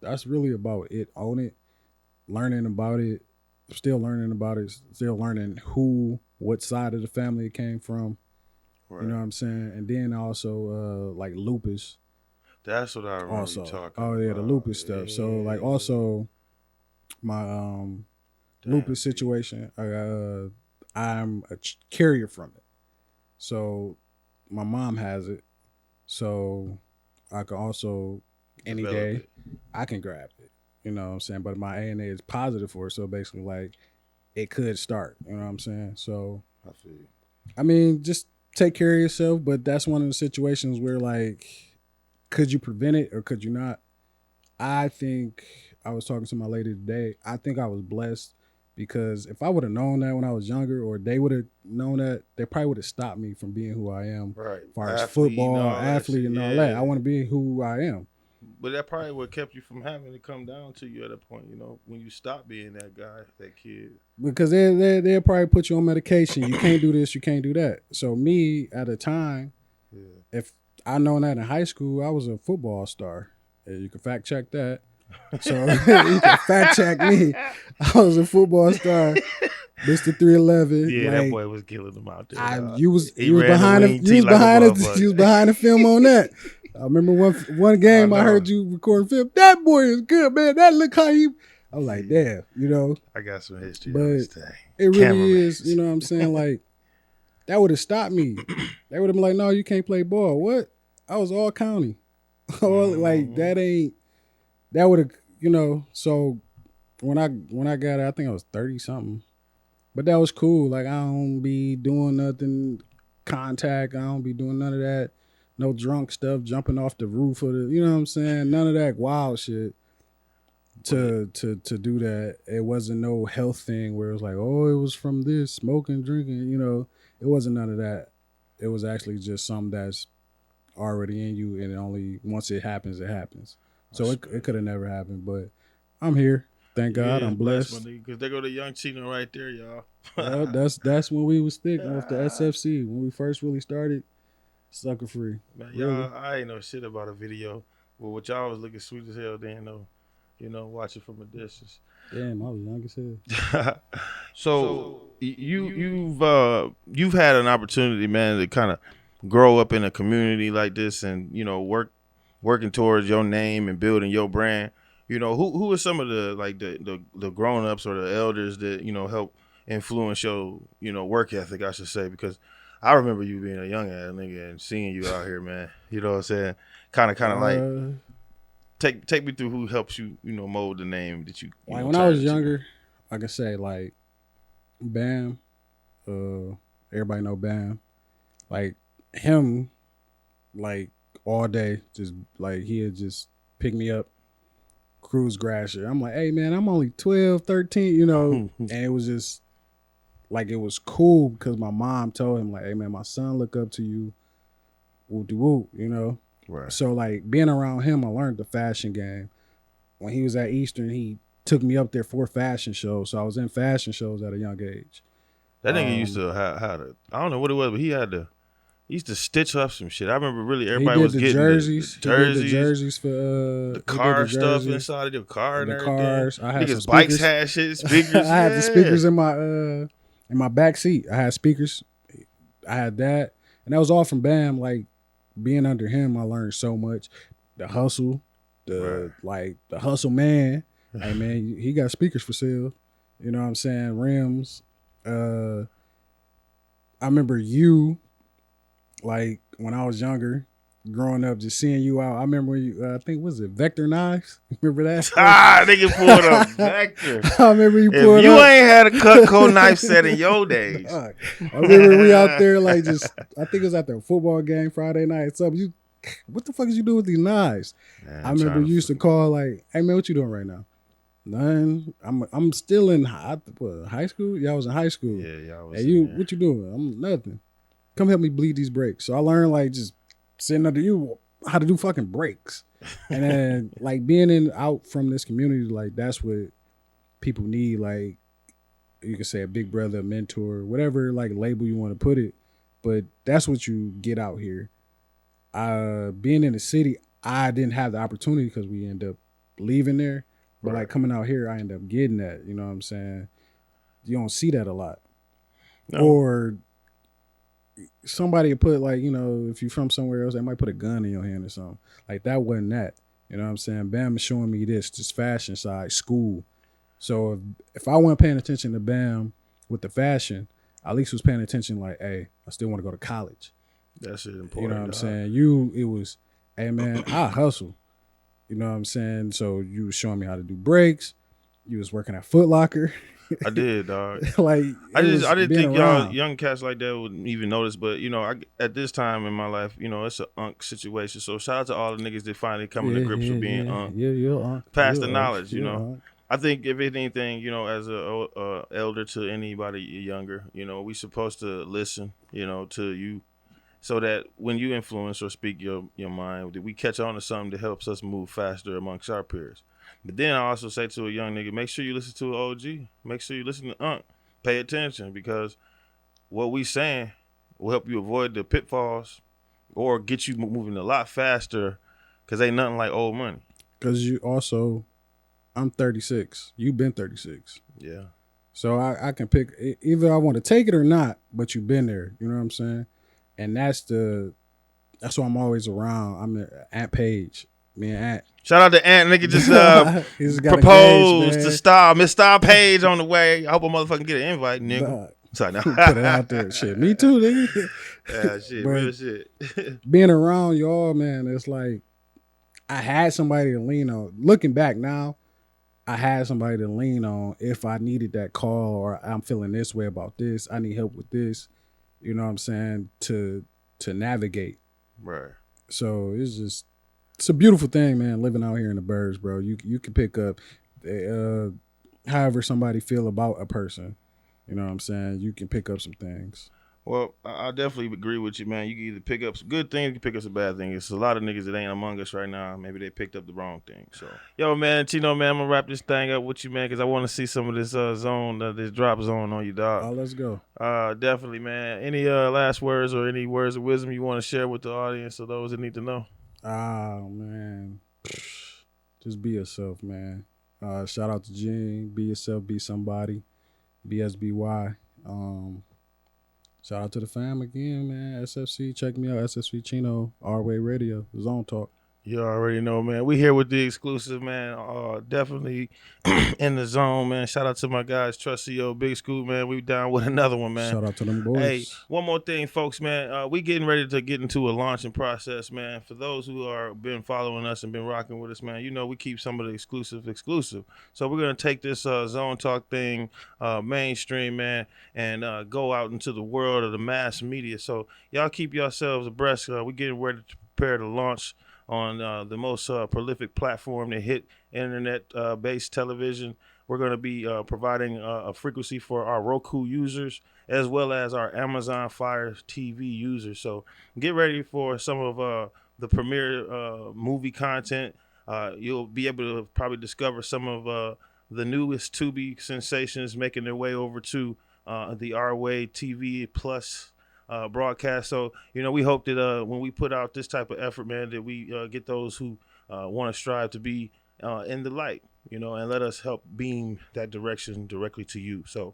that's really about it. Own it, learning about it, still learning about it, still learning what side of the family it came from. Right. You know what I'm saying? And then also like lupus. That's what I remember Also, you talking oh yeah, about. the lupus stuff. So like also my lupus situation, I'm a carrier from it. So my mom has it. So I can also any Develop day it. I can grab it. You know what I'm saying? But my ANA is positive for it. So basically like it could start. You know what I'm saying? So I feel you. I mean, just take care of yourself, but that's one of the situations where like could you prevent it or could you not? I think I was talking to my lady today. I think I was blessed because if I would have known that when I was younger, or they would have known that, they probably would have stopped me from being who I am. Right. As far as Athlete football, and all that athlete, shit, and all yeah. that. I want to be who I am. But that probably what kept you from having to come down to you at a point, you know, when you stop being that guy, that kid. Because they'll probably put you on medication. You can't do this, you can't do that. So me, at a time, if I known that in high school, I was a football star. You can fact check that. So you can fact check me. I was a football star, Mr. 311. Yeah, like, that boy was killing them out there. You was ran behind the the wing tee like a motherfucker. you was behind the film on that. I remember one game I heard you recording film. That boy is good, man. That look how he. I was like, damn, you know. I got some history But on this thing. it really Cameraman. is, you know what I'm saying? Like, that would have stopped me. They would have been like, no, you can't play ball. What? I was all county. Like, that would have, you know. So when I got it, I think I was 30 something. But that was cool. Like, I don't be doing nothing contact. I don't be doing none of that. No drunk stuff, jumping off the roof of the, you know what I'm saying? None of that wild shit. To do that, it wasn't no health thing where it was like, oh, it was from this smoking, drinking. You know, it wasn't none of that. It was actually just something that's already in you, and only once it happens, it happens. So it could have never happened, but I'm here. Thank God, I'm blessed. Because they go to Young Chino right there, y'all. Well, that's when we was sticking with the SFC when we first really started. Sucker free. Man, y'all, I ain't know shit about a video. Well, what y'all was looking sweet as hell, then though. You know, watch it from a distance. Damn, I was young as hell. So you've had an opportunity, man, to kind of grow up in a community like this, and you know, working towards your name and building your brand. You know, who are some of the like the grown ups or the elders that you know help influence your work ethic, I should say, because I remember you being a young ass nigga and seeing you out here, man. You know what I'm saying? Kind of like. Take me through who helps you, mold the name that you like when I was younger, I can say like Bam, everybody know Bam. Like him, like all day, just like he'd just pick me up, cruise grasher. I'm like, hey man, I'm only 12, 13, and it was just like it was cool because my mom told him like, hey man, my son look up to you, whoop-de-whoop, Right. So like being around him, I learned the fashion game. When he was at Eastern, he took me up there for fashion shows. So I was in fashion shows at a young age. That nigga used to have I don't know what it was, but he used to stitch up some shit. I remember really everybody was getting jerseys. the jerseys. He did the jerseys for the car stuff inside of the car and everything. Cars. I had niggas' bikes had shit, speakers. I had the speakers in my back seat. I had speakers. I had that, and that was all from Bam. Like being under him, I learned so much. The hustle, the hustle man. Hey man, he got speakers for sale. You know what I'm saying? Rims. I remember you, like when I was younger, growing up, just seeing you out. I remember when you, I think, was it Vector Knives? Remember that? Nigga pulled a Vector. I remember you pulled If you ain't had a Cutco knife set in your days. I remember we out there like just, I think it was at the football game Friday night. So what the fuck is you doing with these knives? Man, I remember you used to call like, hey man, what you doing right now? None. I'm still in high school. Yeah, I was in high school. Yeah, I was. Hey, what you doing? I'm nothing. Come help me bleed these brakes. So I learned like just sitting under you how to do fucking breaks. And then like being out from this community, like that's what people need. Like you can say a big brother, a mentor, whatever like label you want to put it, but that's what you get out here. Being in the city, I didn't have the opportunity because we end up leaving there. But like coming out here, I end up getting that. You know what I'm saying? You don't see that a lot. No. Or somebody put like, you know, if you're from somewhere else, they might put a gun in your hand or something. Like that wasn't that. You know what I'm saying? Bam is showing me this fashion side, school. So if I wasn't paying attention to Bam with the fashion, I at least was paying attention like, hey, I still want to go to college. That shit important. You know what I'm saying? It was, hey man, I hustle. You know what I'm saying? So you was showing me how to do breaks. You was working at Foot Locker. I did, dog. Like I didn't think y'all young cats like that would even notice, but you know, at this time in my life, you know, it's an unk situation. So shout out to all the niggas that finally coming to grips with being unk. Yeah, pass the knowledge, you know. I think if anything, you know, as a elder to anybody younger, you know, we supposed to listen, you know, to you, so that when you influence or speak your mind, that we catch on to something that helps us move faster amongst our peers. But then I also say to a young nigga, make sure you listen to an OG. Make sure you listen to Unk. Pay attention, because what we saying will help you avoid the pitfalls or get you moving a lot faster, because ain't nothing like old money. Because you also, I'm 36. You've been 36. Yeah. So I can pick, either I want to take it or not, but you've been there. You know what I'm saying? And that's why I'm always around. I'm at Page. Me and Ant. Shout out to Ant. Nigga just proposed to Star. Miss Star Page on the way. I hope a motherfucker get an invite, nigga. Nah. Sorry, no. Put it out there. Shit. Me too, nigga. Yeah, shit. Real shit. Being around y'all, man, it's like I had somebody to lean on. Looking back now, I had somebody to lean on if I needed that call, or I'm feeling this way about this. I need help with this. You know what I'm saying? To navigate. Right. So it's a beautiful thing, man, living out here in the burbs, bro. You can pick up however somebody feel about a person. You know what I'm saying? You can pick up some things. Well, I definitely agree with you, man. You can either pick up some good things, you can pick up some bad things. It's a lot of niggas that ain't among us right now. Maybe they picked up the wrong thing. So, yo, man, Chino, man, I'm going to wrap this thing up with you, man, because I want to see some of this zone, this drop zone on you, dog. Oh, let's go. Definitely, man. Any last words or any words of wisdom you want to share with the audience or those that need to know? Oh, man. Just be yourself, man. Shout out to Gene. Be yourself. Be somebody. BSBY. Shout out to the fam again, man. SFC. Check me out. SFC Chino. OurWAY Radio. Zone Talk. You already know, man. We here with the exclusive, man. Definitely in the zone, man. Shout out to my guys, Trust CEO, Big Scoop, man. We down with another one, man. Shout out to them boys. Hey, one more thing, folks, man. We getting ready to get into a launching process, man. For those who are been following us and been rocking with us, man, you know we keep some of the exclusive. So we're going to take this Zone Talk thing mainstream, man, and go out into the world of the mass media. So y'all keep yourselves abreast. We're getting ready to prepare to launch on the most prolific platform to hit internet-based television. We're going to be providing a frequency for our Roku users as well as our Amazon Fire TV users. So get ready for some of the premiere movie content. You'll be able to probably discover some of the newest Tubi sensations making their way over to the OurWAY TV Plus broadcast. So, you know, we hope that when we put out this type of effort, man, that we get those who want to strive to be in the light, you know, and let us help beam that direction directly to you. So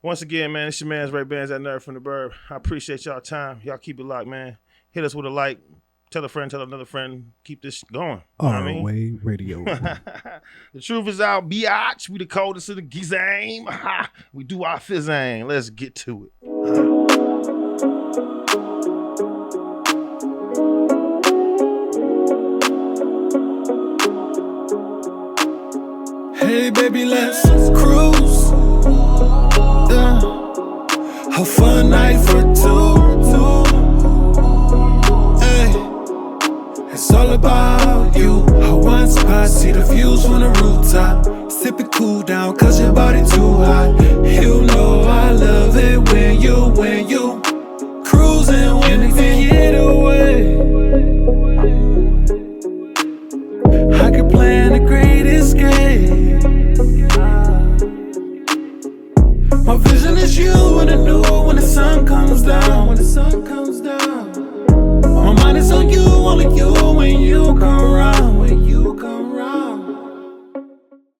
once again, man, it's your man's Ray Bands, that nerd from the burb. I appreciate y'all time. Y'all keep it locked, man. Hit us with a like. Tell a friend, tell another friend. Keep this going. OurWAY Radio. The truth is out, biatch. We the coldest of the gizame. We do our fizzang. Let's get to it. Hey baby, let's cruise. A fun night.